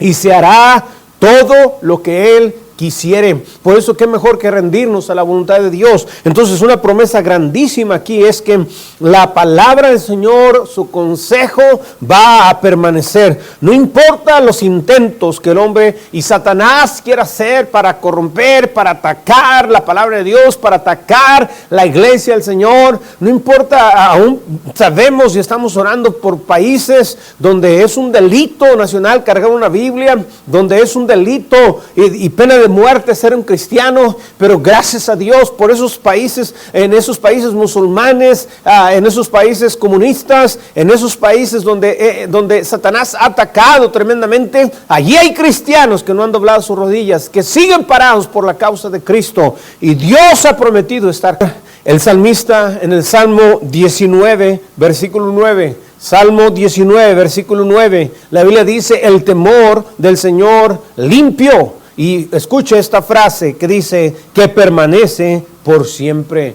Y se hará todo lo que Él quisiere. Por eso qué mejor que rendirnos a la voluntad de Dios. Entonces una promesa grandísima aquí es que la palabra del Señor, su consejo va a permanecer. No importa los intentos que el hombre y Satanás quiera hacer para corromper, para atacar la palabra de Dios, para atacar la iglesia del Señor. No importa, aún sabemos y estamos orando por países donde es un delito nacional cargar una Biblia, donde es un delito y pena de muerte ser un cristiano, pero gracias a Dios por esos países, en esos países musulmanes, en esos países comunistas, en esos países donde Satanás ha atacado tremendamente, allí hay cristianos que no han doblado sus rodillas, que siguen parados por la causa de Cristo, y Dios ha prometido estar. El salmista en el Salmo 19, versículo 9, Salmo 19, versículo 9, la Biblia dice, el temor del Señor limpio. Y escuche esta frase que dice que permanece por siempre.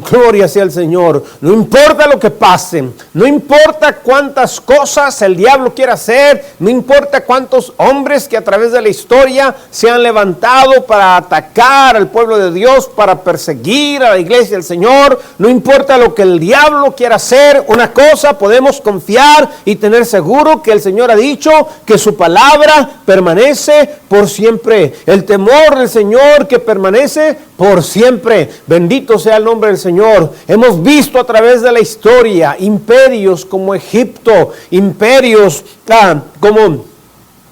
Gloria sea al Señor. No importa lo que pase, no importa cuántas cosas el diablo quiera hacer, no importa cuántos hombres que a través de la historia se han levantado para atacar al pueblo de Dios, para perseguir a la iglesia del Señor, no importa lo que el diablo quiera hacer, una cosa podemos confiar y tener seguro que el Señor ha dicho que su palabra permanece por siempre. El temor del Señor que permanece por siempre. Bendito sea el nombre del Señor. Hemos visto a través de la historia imperios como Egipto, imperios como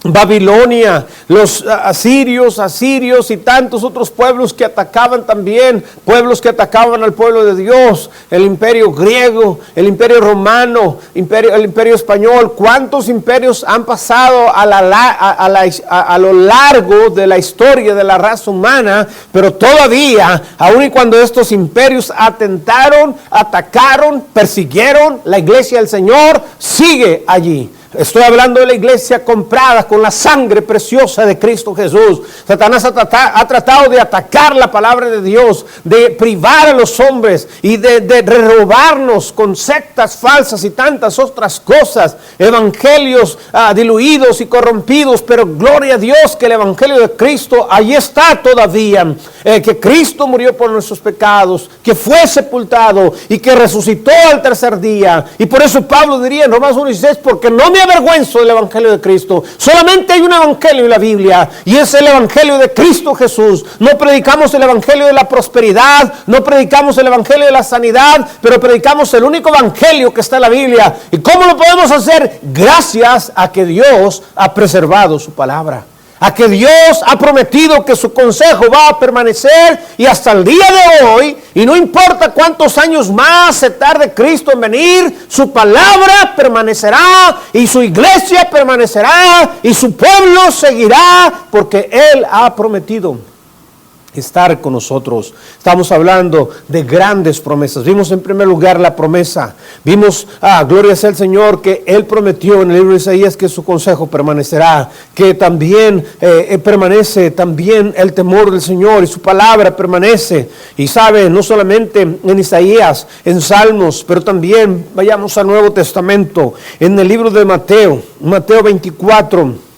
Babilonia, los asirios y tantos otros pueblos que atacaban también, pueblos que atacaban al pueblo de Dios, el imperio griego, el imperio romano, el imperio español. ¿Cuántos imperios han pasado a lo largo de la historia de la raza humana? Pero todavía, aun y cuando estos imperios atentaron, atacaron, persiguieron, la iglesia del Señor sigue allí. Estoy hablando de la iglesia comprada con la sangre preciosa de Cristo Jesús. Satanás ha tratado de atacar la palabra de Dios, de privar a los hombres y de robarnos con sectas falsas y tantas otras cosas, evangelios diluidos y corrompidos, pero gloria a Dios que el evangelio de Cristo ahí está todavía, que Cristo murió por nuestros pecados, que fue sepultado y que resucitó al tercer día. Y por eso Pablo diría en Romanos 1:16, porque no me avergüenzo del evangelio de Cristo. Solamente hay un evangelio en la Biblia y es el evangelio de Cristo Jesús. No predicamos el evangelio de la prosperidad, no predicamos el evangelio de la sanidad, pero predicamos el único evangelio que está en la Biblia. ¿Y cómo lo podemos hacer? Gracias a que Dios ha preservado su palabra. a que Dios ha prometido que su consejo va a permanecer y hasta el día de hoy, y no importa cuántos años más se tarde Cristo en venir, su palabra permanecerá y su iglesia permanecerá y su pueblo seguirá, porque Él ha prometido estar con nosotros. Estamos hablando de grandes promesas. Vimos en primer lugar la promesa. Vimos, gloria sea el Señor, que Él prometió en el libro de Isaías que su consejo permanecerá, que también permanece también el temor del Señor y su palabra permanece. Y sabe, no solamente en Isaías, en Salmos, pero también vayamos al Nuevo Testamento, en el libro de Mateo, Mateo 24.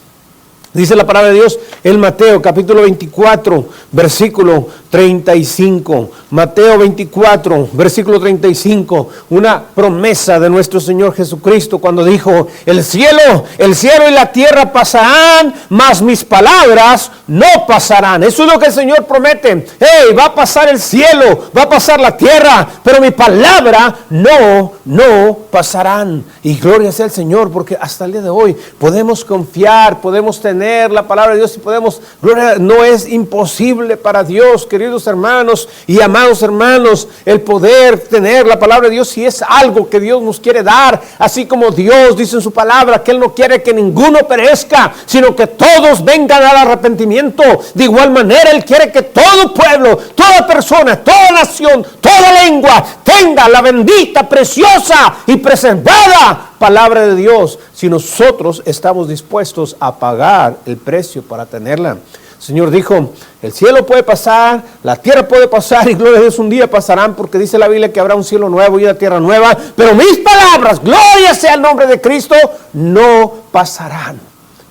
Dice la palabra de Dios en Mateo capítulo 24, versículo 35. Mateo 24, versículo 35. Una promesa de nuestro Señor Jesucristo cuando dijo: el cielo y la tierra pasarán, mas mis palabras no pasarán. Eso es lo que el Señor promete. Hey, va a pasar el cielo, va a pasar la tierra, pero mi palabra no pasarán. Y gloria sea al Señor, porque hasta el día de hoy podemos confiar, podemos tener la palabra de Dios y podemos, gloria, no es imposible para Dios, queridos hermanos y amados hermanos, el poder tener la palabra de Dios, si es algo que Dios nos quiere dar, así como Dios dice en su palabra que Él no quiere que ninguno perezca, sino que todos vengan al arrepentimiento. De igual manera Él quiere que todo pueblo, toda persona, toda nación, toda lengua tenga la bendita, preciosa y preservada palabra de Dios, si nosotros estamos dispuestos a pagar el precio para tenerla. El Señor dijo: el cielo puede pasar, la tierra puede pasar, y gloria a Dios, un día pasarán, porque dice la Biblia que habrá un cielo nuevo y una tierra nueva, pero mis palabras, gloria sea el nombre de Cristo, no pasarán.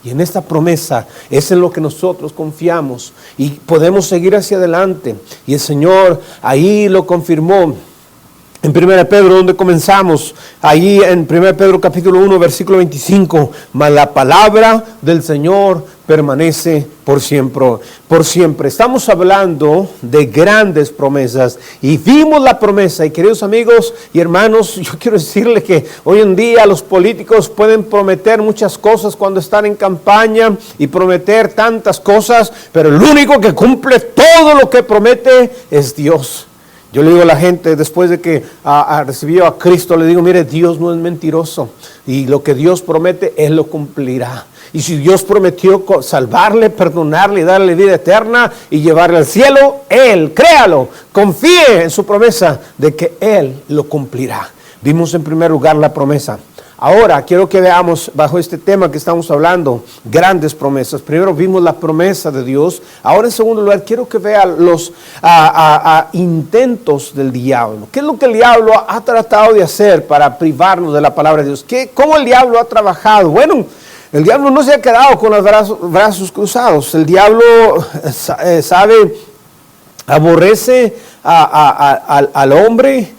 Y en esta promesa es en lo que nosotros confiamos y podemos seguir hacia adelante. Y el Señor ahí lo confirmó. En 1 Pedro, donde comenzamos, ahí en 1 Pedro capítulo 1, versículo 25, mas la palabra del Señor permanece por siempre. Estamos hablando de grandes promesas y vimos la promesa. Y queridos amigos y hermanos, yo quiero decirles que hoy en día los políticos pueden prometer muchas cosas cuando están en campaña y prometer tantas cosas, pero el único que cumple todo lo que promete es Dios. Yo le digo a la gente, después de que recibió a Cristo, le digo: mire, Dios no es mentiroso, y lo que Dios promete, Él lo cumplirá. Y si Dios prometió salvarle, perdonarle, darle vida eterna y llevarle al cielo, Él, créalo, confíe en su promesa de que Él lo cumplirá. Vimos en primer lugar la promesa. Ahora quiero que veamos bajo este tema que estamos hablando, grandes promesas. Primero vimos la promesa de Dios. Ahora en segundo lugar quiero que vea los intentos del diablo. ¿Qué es lo que el diablo ha tratado de hacer para privarnos de la palabra de Dios? ¿Cómo el diablo ha trabajado? Bueno, el diablo no se ha quedado con los brazos cruzados. El diablo sabe, aborrece al hombre,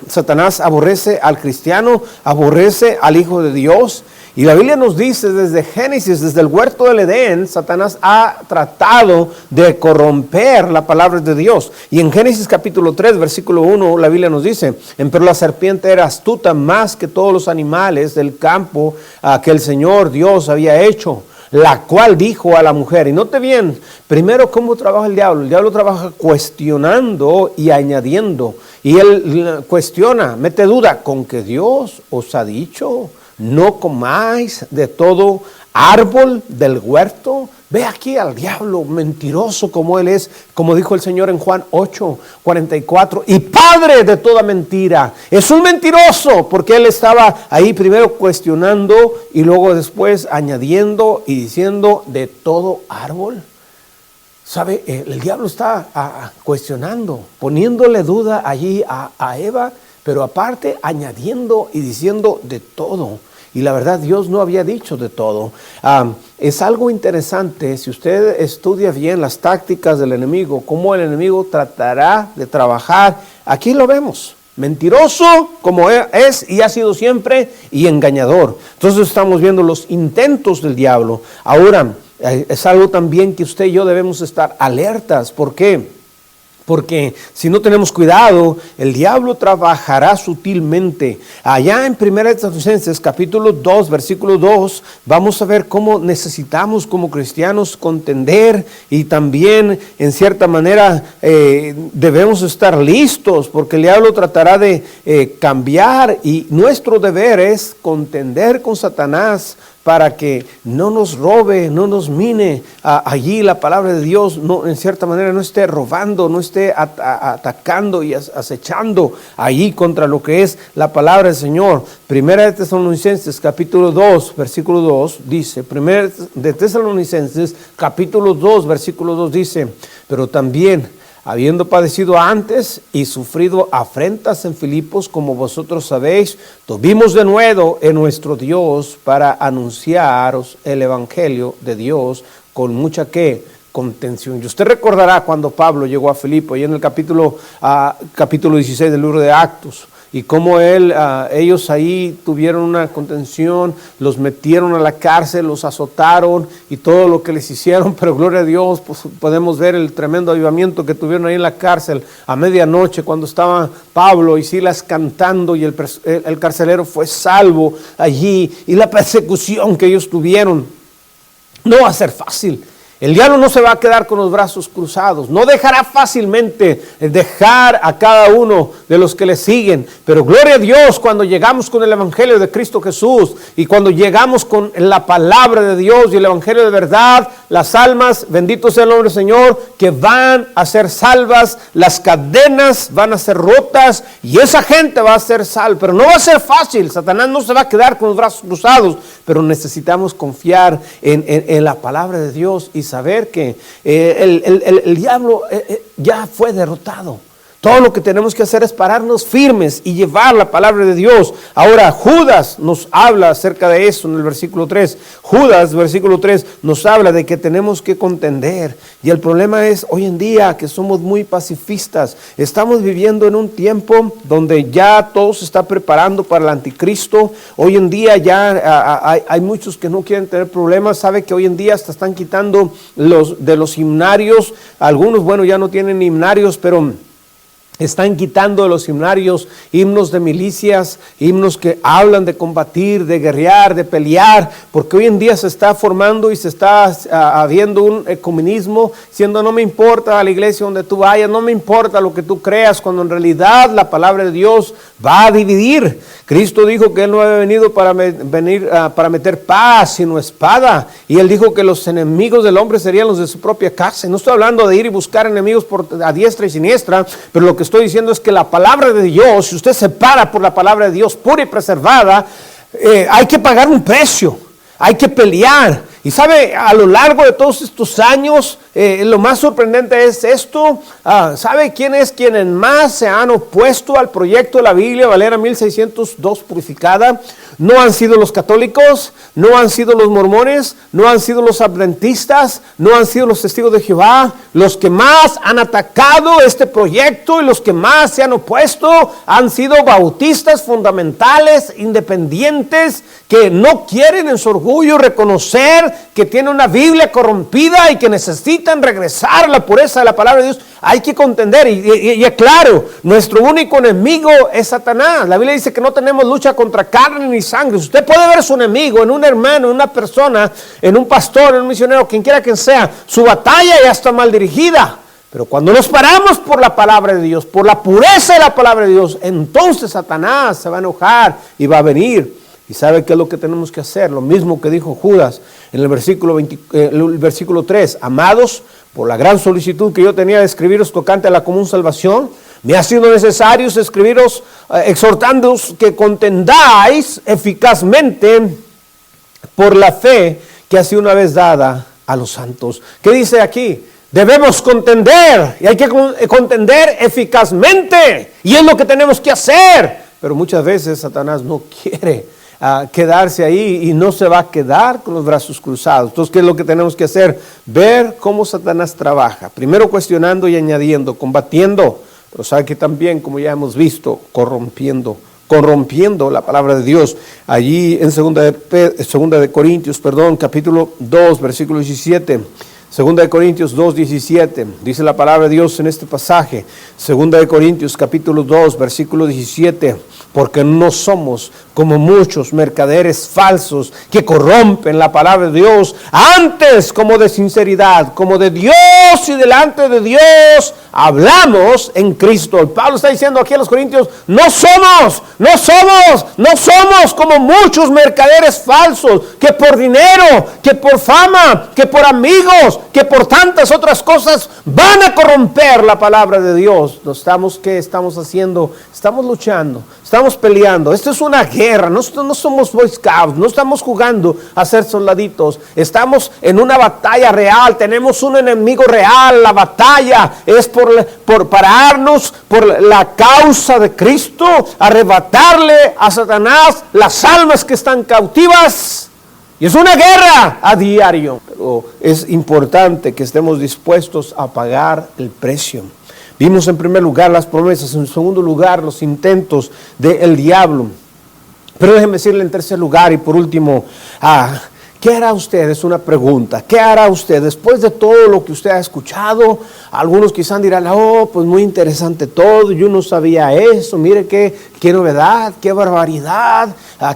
Satanás aborrece al cristiano, aborrece al Hijo de Dios. Y la Biblia nos dice desde Génesis, desde el huerto del Edén, Satanás ha tratado de corromper la palabra de Dios. Y en Génesis capítulo 3, versículo 1, la Biblia nos dice: pero la serpiente era astuta más que todos los animales del campo que el Señor Dios había hecho, la cual dijo a la mujer. Y note bien, primero, ¿cómo trabaja el diablo? El diablo trabaja cuestionando y añadiendo. Y él cuestiona, mete duda, con que Dios os ha dicho: no comáis de todo árbol del huerto. Ve aquí al diablo mentiroso como él es, como dijo el Señor en Juan 8:44, y padre de toda mentira. Es un mentiroso porque él estaba ahí primero cuestionando y luego después añadiendo y diciendo: de todo árbol. ¿Sabe? El diablo está cuestionando, poniéndole duda allí a Eva, pero aparte añadiendo y diciendo de todo. Y la verdad, Dios no había dicho de todo. Es algo interesante, si usted estudia bien las tácticas del enemigo, cómo el enemigo tratará de trabajar. Aquí lo vemos, mentiroso como es y ha sido siempre, y engañador. Entonces estamos viendo los intentos del diablo. Ahora, es algo también que usted y yo debemos estar alertas. ¿Por qué? Porque si no tenemos cuidado, el diablo trabajará sutilmente. Allá en 1 Tesalonicenses capítulo 2, versículo 2, vamos a ver cómo necesitamos como cristianos contender y también en cierta manera debemos estar listos porque el diablo tratará de cambiar y nuestro deber es contender con Satanás para que no nos robe, no nos mine allí la palabra de Dios, no, en cierta manera no esté robando, no esté atacando y acechando allí contra lo que es la palabra del Señor. Primera de Tesalonicenses capítulo 2, versículo 2 dice, Primera de Tesalonicenses capítulo 2, versículo 2 dice, pero también habiendo padecido antes y sufrido afrentas en Filipos, como vosotros sabéis, tuvimos de nuevo en nuestro Dios para anunciaros el Evangelio de Dios con mucha contención. Y usted recordará cuando Pablo llegó a Filipo, y en el capítulo 16 del libro de Actos, y cómo ellos ahí tuvieron una contención, los metieron a la cárcel, los azotaron y todo lo que les hicieron, pero gloria a Dios, pues podemos ver el tremendo avivamiento que tuvieron ahí en la cárcel a medianoche cuando estaban Pablo y Silas cantando y el carcelero fue salvo allí, y la persecución que ellos tuvieron no va a ser fácil. El diablo no se va a quedar con los brazos cruzados, no dejará fácilmente dejar a cada uno de los que le siguen, pero gloria a Dios cuando llegamos con el Evangelio de Cristo Jesús y cuando llegamos con la palabra de Dios y el Evangelio de verdad, las almas, bendito sea el nombre del Señor, que van a ser salvas, las cadenas van a ser rotas y esa gente va a ser salva, pero no va a ser fácil. Satanás no se va a quedar con los brazos cruzados, pero necesitamos confiar en la palabra de Dios y saber que el diablo ya fue derrotado. Todo lo que tenemos que hacer es pararnos firmes y llevar la palabra de Dios. Ahora Judas nos habla acerca de eso en el versículo 3. Judas, versículo 3, nos habla de que tenemos que contender. Y el problema es hoy en día que somos muy pacifistas. Estamos viviendo en un tiempo donde ya todo se está preparando para el anticristo. Hoy en día ya hay muchos que no quieren tener problemas. Sabe que hoy en día hasta están quitando de los himnarios. Algunos, bueno, ya no tienen himnarios, pero están quitando de los himnarios himnos de milicias, himnos que hablan de combatir, de guerrear, de pelear, porque hoy en día se está formando y se está habiendo un ecumenismo, diciendo no me importa a la iglesia donde tú vayas, no me importa lo que tú creas, cuando en realidad la palabra de Dios va a dividir. Cristo dijo que Él no había venido para meter paz, sino espada, y Él dijo que los enemigos del hombre serían los de su propia casa. No estoy hablando de ir y buscar enemigos a diestra y siniestra, pero lo que estoy diciendo es que la palabra de Dios, si usted se para por la palabra de Dios pura y preservada, hay que pagar un precio, hay que pelear. Y sabe, a lo largo de todos estos años, lo más sorprendente es esto. ¿Sabe quiénes más se han opuesto al proyecto de la Biblia Valera 1602 purificada? No han sido los católicos, no han sido los mormones, no han sido los adventistas, no han sido los testigos de Jehová. Los que más han atacado este proyecto y los que más se han opuesto han sido bautistas fundamentales, independientes, que no quieren en su orgullo reconocer que tienen una Biblia corrompida y que necesitan regresar a la pureza de la palabra de Dios. Hay que contender y es claro, nuestro único enemigo es Satanás. La Biblia dice que no tenemos lucha contra carne ni sangre. Usted puede ver su enemigo en un hermano, en una persona, en un pastor, en un misionero, quien quiera que sea. Su batalla ya está mal dirigida. Pero cuando nos paramos por la palabra de Dios, por la pureza de la palabra de Dios, entonces Satanás se va a enojar y va a venir. ¿Y sabe qué es lo que tenemos que hacer? Lo mismo que dijo Judas en el versículo 3. Amados, por la gran solicitud que yo tenía de escribiros tocante a la común salvación, me ha sido necesario escribiros exhortándoos que contendáis eficazmente por la fe que ha sido una vez dada a los santos. ¿Qué dice aquí? Debemos contender y hay que contender eficazmente. Y es lo que tenemos que hacer. Pero muchas veces Satanás no quiere quedarse ahí y no se va a quedar con los brazos cruzados. Entonces, ¿qué es lo que tenemos que hacer? Ver cómo Satanás trabaja. Primero cuestionando y añadiendo, combatiendo, pero sabe que también, como ya hemos visto, corrompiendo la palabra de Dios. Allí en segunda de Corintios, capítulo 2, versículo 17, Segunda de Corintios 2:17, dice la palabra de Dios en este pasaje. Segunda de Corintios capítulo 2, versículo 17, porque no somos como muchos mercaderes falsos que corrompen la palabra de Dios, antes como de sinceridad, como de Dios y delante de Dios, hablamos en Cristo. Y Pablo está diciendo aquí a los Corintios, no somos como muchos mercaderes falsos, que por dinero, que por fama, que por amigos, que por tantas otras cosas van a corromper la palabra de Dios. ¿Qué estamos haciendo? Estamos luchando, estamos peleando. Esto es una guerra, no somos Boy Scouts, no estamos jugando a ser soldaditos. Estamos en una batalla real, tenemos un enemigo real. La batalla es por pararnos por la causa de Cristo, arrebatarle a Satanás las almas que están cautivas. Y es una guerra a diario, pero es importante que estemos dispuestos a pagar el precio. Vimos en primer lugar las promesas, en segundo lugar los intentos del diablo. Pero déjenme decirle en tercer lugar y por último, ¿qué hará usted? Es una pregunta. ¿Qué hará usted después de todo lo que usted ha escuchado? Algunos quizás dirán, pues muy interesante todo, yo no sabía eso, mire qué novedad, qué barbaridad,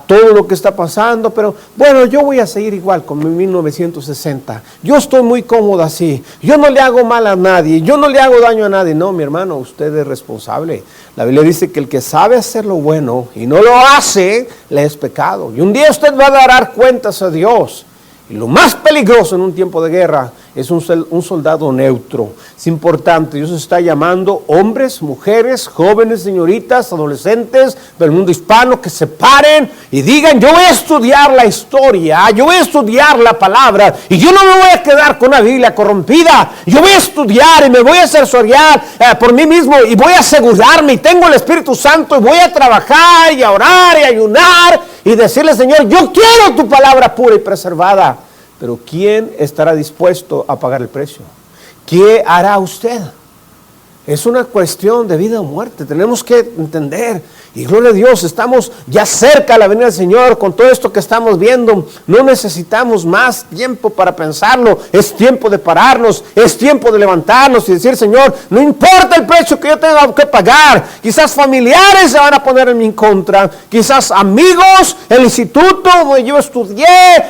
todo lo que está pasando, pero bueno, yo voy a seguir igual con mi 1960. Yo estoy muy cómodo así, yo no le hago mal a nadie, yo no le hago daño a nadie. No, mi hermano, usted es responsable. La Biblia dice que el que sabe hacer lo bueno y no lo hace, le es pecado. Y un día usted va a dar cuentas a Dios. Y lo más peligroso en un tiempo de guerra es un soldado neutro. Es importante, Dios está llamando hombres, mujeres, jóvenes, señoritas, adolescentes del mundo hispano que se paren y digan, yo voy a estudiar la historia, yo voy a estudiar la palabra y yo no me voy a quedar con una Biblia corrompida. Yo voy a estudiar y me voy a asesorar por mí mismo y voy a asegurarme y tengo el Espíritu Santo y voy a trabajar y a orar y a ayunar y decirle, Señor, yo quiero tu palabra pura y preservada. Pero ¿quién estará dispuesto a pagar el precio? ¿Qué hará usted? Es una cuestión de vida o muerte. Tenemos que entender. Y gloria a Dios, estamos ya cerca de la venida del Señor con todo esto que estamos viendo. No necesitamos más tiempo para pensarlo. Es tiempo de pararnos, es tiempo de levantarnos y decir, Señor, no importa el precio que yo tenga que pagar. Quizás familiares se van a poner en mi contra. Quizás amigos, el instituto donde yo estudié,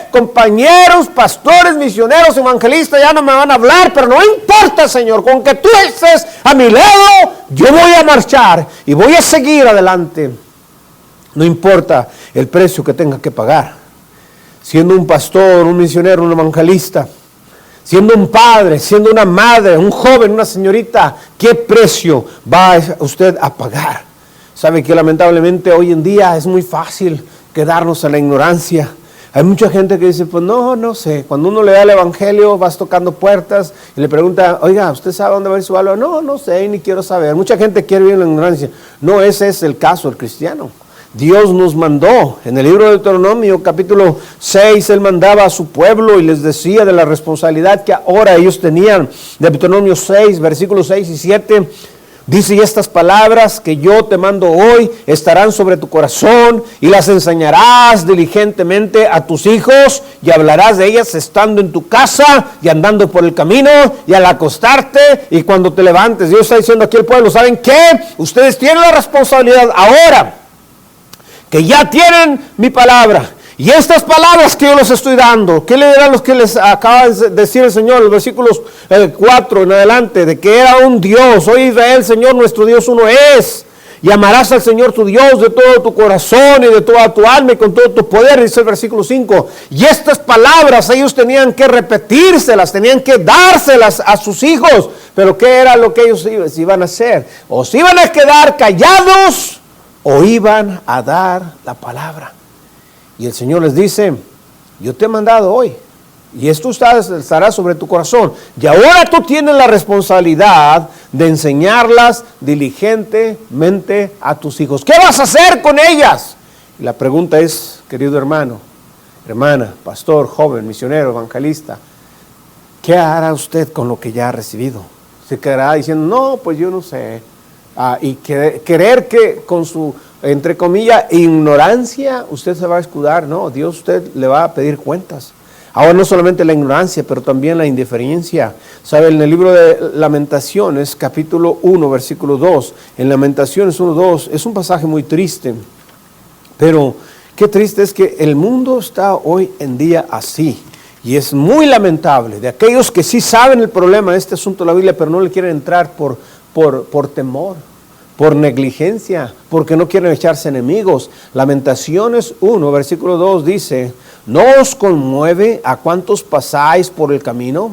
compañeros, pastores, misioneros, evangelistas, ya no me van a hablar. Pero no importa, Señor, con que tú estés a mi lado, yo voy a marchar y voy a seguir adelante. No importa el precio que tenga que pagar. Siendo un pastor, un misionero, un evangelista, siendo un padre, siendo una madre, un joven, una señorita, ¿qué precio va usted a pagar? Sabe que lamentablemente hoy en día es muy fácil quedarnos en la ignorancia. Hay mucha gente que dice, pues no sé. Cuando uno le da el evangelio, vas tocando puertas y le pregunta, oiga, ¿usted sabe dónde va a ir su alma? No sé, ni quiero saber. Mucha gente quiere vivir en la ignorancia. No, ese es el caso del cristiano. Dios nos mandó, en el libro de Deuteronomio, capítulo 6, Él mandaba a su pueblo y les decía de la responsabilidad que ahora ellos tenían. Deuteronomio 6, versículos 6 y 7, dice, y estas palabras que yo te mando hoy estarán sobre tu corazón y las enseñarás diligentemente a tus hijos y hablarás de ellas estando en tu casa y andando por el camino y al acostarte y cuando te levantes. Dios está diciendo aquí al pueblo, ¿saben qué? Ustedes tienen la responsabilidad ahora que ya tienen mi palabra. Y estas palabras que yo les estoy dando, ¿qué le dirán los que les acaba de decir el Señor? Los versículos 4 en adelante, de que era un Dios. Oye Israel, Señor nuestro Dios uno es. Y amarás al Señor tu Dios de todo tu corazón y de toda tu alma y con todo tu poder, dice el versículo 5. Y estas palabras ellos tenían que repetírselas, tenían que dárselas a sus hijos. Pero ¿qué era lo que ellos iban a hacer? O se iban a quedar callados o iban a dar la palabra. Y el Señor les dice, yo te he mandado hoy, y esto estará sobre tu corazón. Y ahora tú tienes la responsabilidad de enseñarlas diligentemente a tus hijos. ¿Qué vas a hacer con ellas? Y la pregunta es, querido hermano, hermana, pastor, joven, misionero, evangelista, ¿qué hará usted con lo que ya ha recibido? ¿Se quedará diciendo, no, pues yo no sé? Y querer que con su, entre comillas, ignorancia, usted se va a escudar. No, Dios usted le va a pedir cuentas. Ahora no solamente la ignorancia, pero también la indiferencia. ¿Sabe? En el libro de Lamentaciones, capítulo 1, versículo 2, en Lamentaciones 1, 2, es un pasaje muy triste, pero qué triste es que el mundo está hoy en día así. Y es muy lamentable de aquellos que sí saben el problema de este asunto de la Biblia, pero no le quieren entrar por temor, por negligencia, porque no quieren echarse enemigos. Lamentaciones 1, versículo 2 dice: ¿no os conmueve a cuantos pasáis por el camino?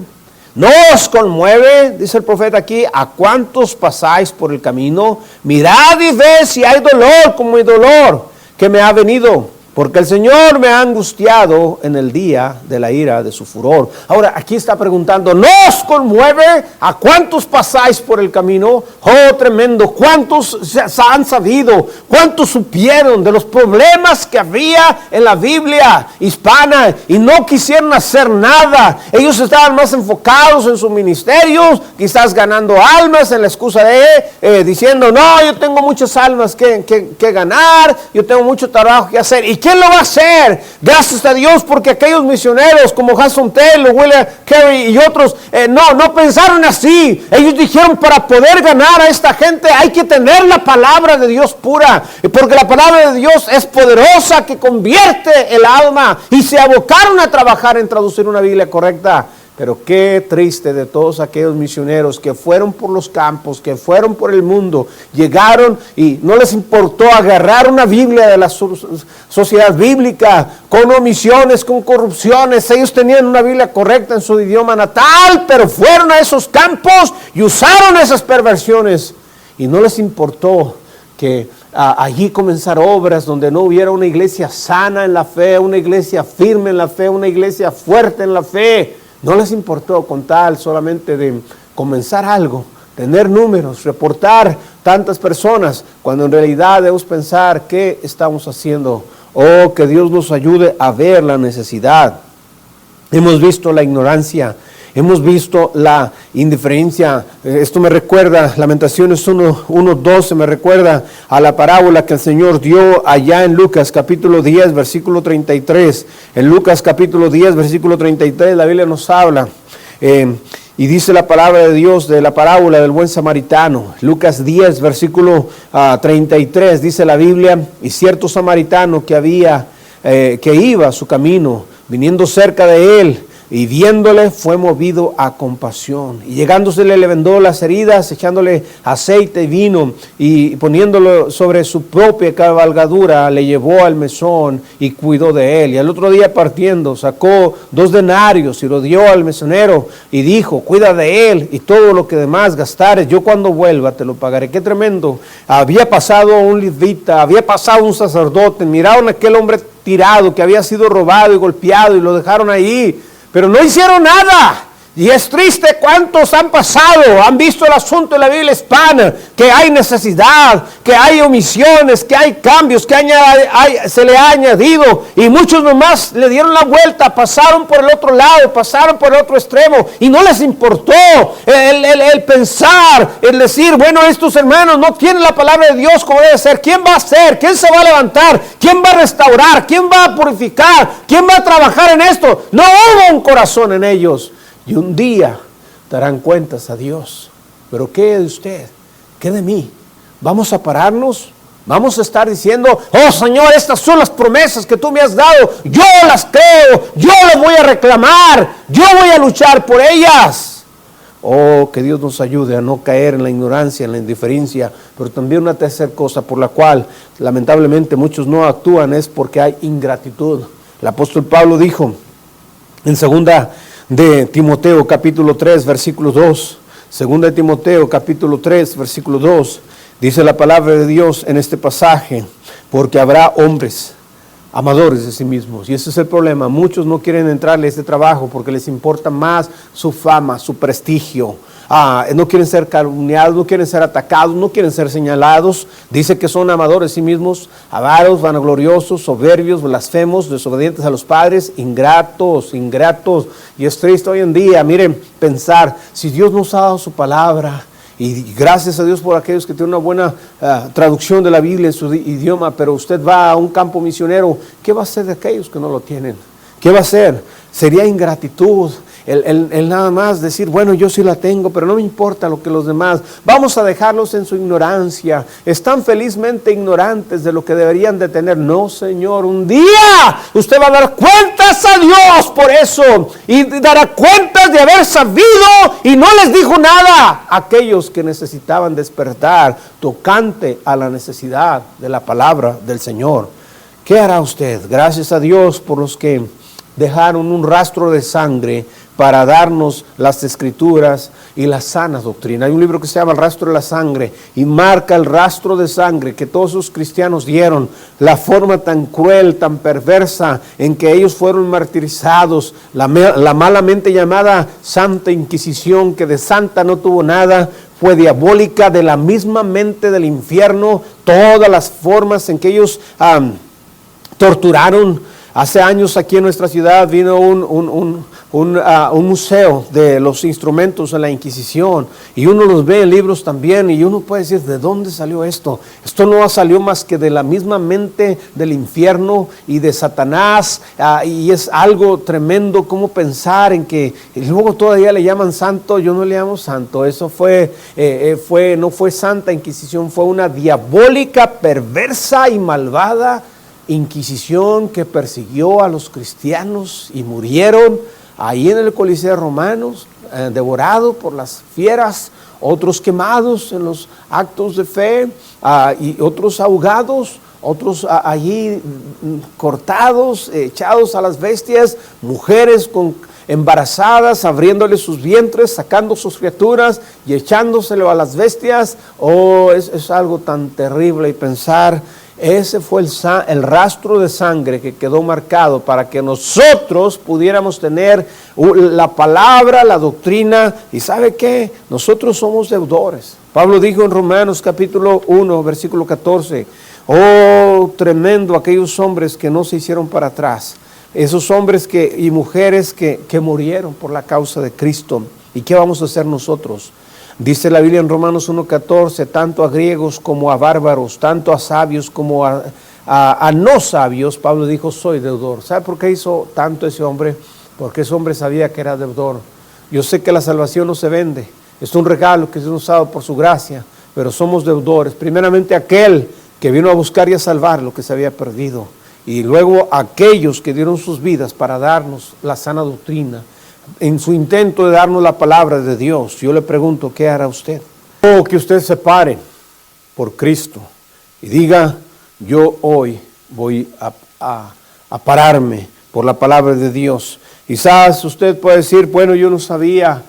¿No os conmueve, dice el profeta aquí, a cuantos pasáis por el camino? Mirad y ved si hay dolor como mi dolor que me ha venido, porque el Señor me ha angustiado en el día de la ira de su furor. Ahora, aquí está preguntando: ¿no os conmueve a cuántos pasáis por el camino? Oh, tremendo. ¿Cuántos han sabido? ¿Cuántos supieron de los problemas que había en la Biblia hispana y no quisieron hacer nada? Ellos estaban más enfocados en sus ministerios, quizás ganando almas en la excusa de diciendo: no, yo tengo muchas almas que ganar, yo tengo mucho trabajo que hacer. ¿Y quién lo va a hacer? Gracias a Dios, porque aquellos misioneros como Hudson Taylor, William Carey y otros no pensaron así. Ellos dijeron: para poder ganar a esta gente hay que tener la palabra de Dios pura, porque la palabra de Dios es poderosa, que convierte el alma, y se abocaron a trabajar en traducir una Biblia correcta. Pero qué triste de todos aquellos misioneros que fueron por los campos, que fueron por el mundo, llegaron y no les importó agarrar una Biblia de la sociedad bíblica, con omisiones, con corrupciones. Ellos tenían una Biblia correcta en su idioma natal, pero fueron a esos campos y usaron esas perversiones. Y no les importó que allí comenzar obras donde no hubiera una iglesia sana en la fe, una iglesia firme en la fe, una iglesia fuerte en la fe. No les importó con tal solamente de comenzar algo, tener números, reportar tantas personas, cuando en realidad debemos pensar: ¿qué estamos haciendo? Oh, que Dios nos ayude a ver la necesidad. Hemos visto la ignorancia, hemos visto la indiferencia. Esto me recuerda, Lamentaciones 1:12, me recuerda a la parábola que el Señor dio allá en Lucas capítulo 10, versículo 33. En Lucas capítulo 10, versículo 33, la Biblia nos habla y dice la palabra de Dios de la parábola del buen samaritano. Lucas 10, versículo 33, dice la Biblia: y cierto samaritano que iba a su camino, viniendo cerca de él, y viéndole, fue movido a compasión. Y llegándosele, le vendó las heridas, echándole aceite y vino, y poniéndolo sobre su propia cabalgadura, le llevó al mesón y cuidó de él. Y al otro día, partiendo, sacó 2 denarios y lo dio al mesonero y dijo: cuida de él, y todo lo que demás gastares, yo cuando vuelva te lo pagaré. Qué tremendo. Había pasado un levita, había pasado un sacerdote, miraron a aquel hombre tirado que había sido robado y golpeado y lo dejaron ahí, pero no hicieron nada. Y es triste cuántos han pasado, han visto el asunto de la Biblia hispana, que hay necesidad, que hay omisiones, que hay cambios, que se le ha añadido, y muchos nomás le dieron la vuelta, pasaron por el otro lado, pasaron por el otro extremo, y no les importó el pensar, el decir: bueno, estos hermanos no tienen la palabra de Dios como debe ser. ¿Quién va a hacer? ¿Quién se va a levantar? ¿Quién va a restaurar? ¿Quién va a purificar? ¿Quién va a trabajar en esto? No hubo un corazón en ellos. Y un día darán cuentas a Dios. Pero ¿qué de usted? ¿Qué de mí? ¿Vamos a pararnos? ¿Vamos a estar diciendo: oh Señor, estas son las promesas que tú me has dado, yo las creo, yo las voy a reclamar, yo voy a luchar por ellas? Oh, que Dios nos ayude a no caer en la ignorancia, en la indiferencia. Pero también una tercera cosa por la cual lamentablemente muchos no actúan es porque hay ingratitud. El apóstol Pablo dijo en segunda de Timoteo capítulo 3 versículo 2, segunda de Timoteo capítulo 3 versículo 2, dice la palabra de Dios en este pasaje: porque habrá hombres amadores de sí mismos. Y ese es el problema. Muchos no quieren entrarle a este trabajo porque les importa más su fama, su prestigio. No quieren ser calumniados, no quieren ser atacados, no quieren ser señalados. Dice que son amadores de sí mismos, avaros, vanagloriosos, soberbios, blasfemos, desobedientes a los padres, ingratos. Y es triste hoy en día, miren, pensar: si Dios nos ha dado su palabra, y gracias a Dios por aquellos que tienen una buena traducción de la Biblia en su idioma, pero usted va a un campo misionero, ¿qué va a hacer de aquellos que no lo tienen? ¿Qué va a hacer? Sería ingratitud. El nada más decir, bueno, yo sí la tengo, pero no me importa lo que los demás. Vamos a dejarlos en su ignorancia. Están felizmente ignorantes de lo que deberían de tener. No, Señor, un día usted va a dar cuentas a Dios por eso. Y dará cuentas de haber sabido y no les dijo nada a aquellos que necesitaban despertar tocante a la necesidad de la palabra del Señor. ¿Qué hará usted? Gracias a Dios por los que dejaron un rastro de sangre para darnos las escrituras y la sana doctrina. Hay un libro que se llama El rastro de la sangre y marca el rastro de sangre que todos esos cristianos dieron, la forma tan cruel, tan perversa en que ellos fueron martirizados, la malamente llamada Santa Inquisición, que de santa no tuvo nada, fue diabólica, de la misma mente del infierno, todas las formas en que ellos torturaron. Hace años aquí en nuestra ciudad vino un museo de los instrumentos de la Inquisición y uno los ve en libros también y uno puede decir, ¿de dónde salió esto? Esto no salió más que de la misma mente del infierno y de Satanás, y es algo tremendo como pensar en que y luego todavía le llaman santo. Yo no le llamo santo, eso no fue Santa Inquisición, fue una diabólica, perversa y malvada Inquisición que persiguió a los cristianos y murieron ahí en el Coliseo Romano, devorados por las fieras, otros quemados en los actos de fe, y otros ahogados, otros allí cortados, echados a las bestias, mujeres embarazadas, abriéndole sus vientres, sacando sus criaturas y echándoselo a las bestias. Es algo tan terrible, y pensar, ese fue el rastro de sangre que quedó marcado para que nosotros pudiéramos tener la palabra, la doctrina. ¿Y sabe qué? Nosotros somos deudores. Pablo dijo en Romanos capítulo 1, versículo 14, oh, tremendo aquellos hombres que no se hicieron para atrás, esos hombres y mujeres que murieron por la causa de Cristo. ¿Y qué vamos a hacer nosotros? Dice la Biblia en Romanos 1:14, tanto a griegos como a bárbaros, tanto a sabios como a no sabios, Pablo dijo, soy deudor. ¿Sabe por qué hizo tanto ese hombre? Porque ese hombre sabía que era deudor. Yo sé que la salvación no se vende, es un regalo que es usado por su gracia, pero somos deudores. Primeramente aquel que vino a buscar y a salvar lo que se había perdido, y luego aquellos que dieron sus vidas para darnos la sana doctrina, en su intento de darnos la palabra de Dios. Yo le pregunto, ¿qué hará usted? O que usted se pare por Cristo y diga, yo hoy voy a pararme por la palabra de Dios. Quizás usted puede decir, bueno, yo no sabía,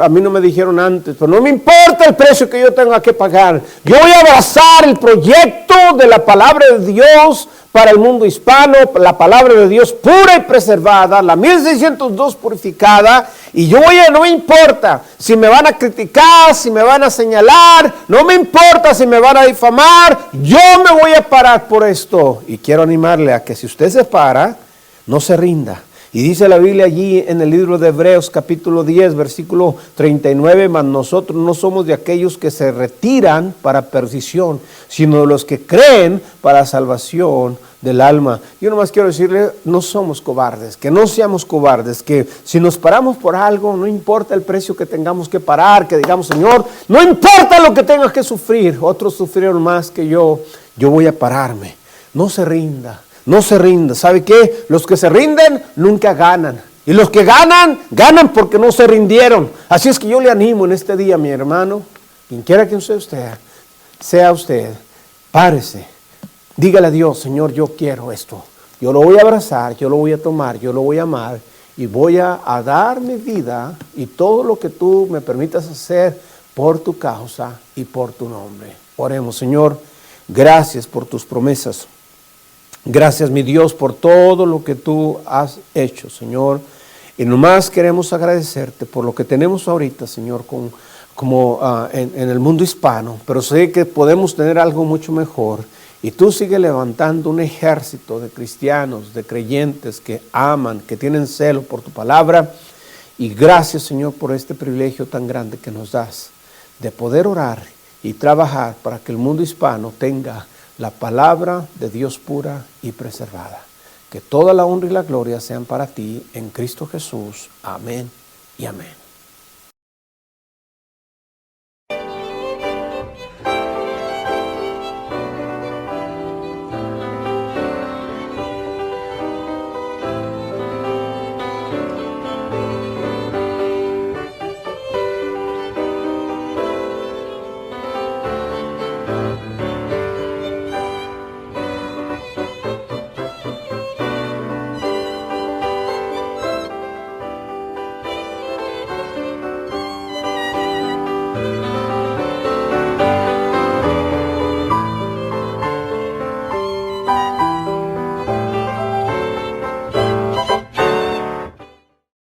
a mí no me dijeron antes, pero no me importa el precio que yo tenga que pagar. Yo voy a abrazar el proyecto de la palabra de Dios para el mundo hispano, la palabra de Dios pura y preservada, la 1602 purificada, y no me importa si me van a criticar, si me van a señalar, no me importa si me van a difamar, yo me voy a parar por esto. Y quiero animarle a que si usted se para, no se rinda. Y dice la Biblia allí en el libro de Hebreos capítulo 10 versículo 39, mas nosotros no somos de aquellos que se retiran para perdición, sino de los que creen para salvación del alma. Yo nomás quiero decirle, no somos cobardes, que no seamos cobardes, que si nos paramos por algo, no importa el precio que tengamos que parar, que digamos, Señor, no importa lo que tenga que sufrir, otros sufrieron más que yo voy a pararme. No se rinda. No se rinda. ¿Sabe qué? Los que se rinden nunca ganan. Y los que ganan, ganan porque no se rindieron. Así es que yo le animo en este día, mi hermano, quien quiera que sea usted, párese. Dígale a Dios, Señor, yo quiero esto. Yo lo voy a abrazar, yo lo voy a tomar, yo lo voy a amar. Y voy a dar mi vida y todo lo que tú me permitas hacer por tu causa y por tu nombre. Oremos, Señor, gracias por tus promesas. Gracias, mi Dios, por todo lo que tú has hecho, Señor. Y nomás queremos agradecerte por lo que tenemos ahorita, Señor, en el mundo hispano. Pero sé que podemos tener algo mucho mejor. Y tú sigues levantando un ejército de cristianos, de creyentes que aman, que tienen celo por tu palabra. Y gracias, Señor, por este privilegio tan grande que nos das de poder orar y trabajar para que el mundo hispano tenga la palabra de Dios pura y preservada. Que toda la honra y la gloria sean para ti en Cristo Jesús. Amén y amén.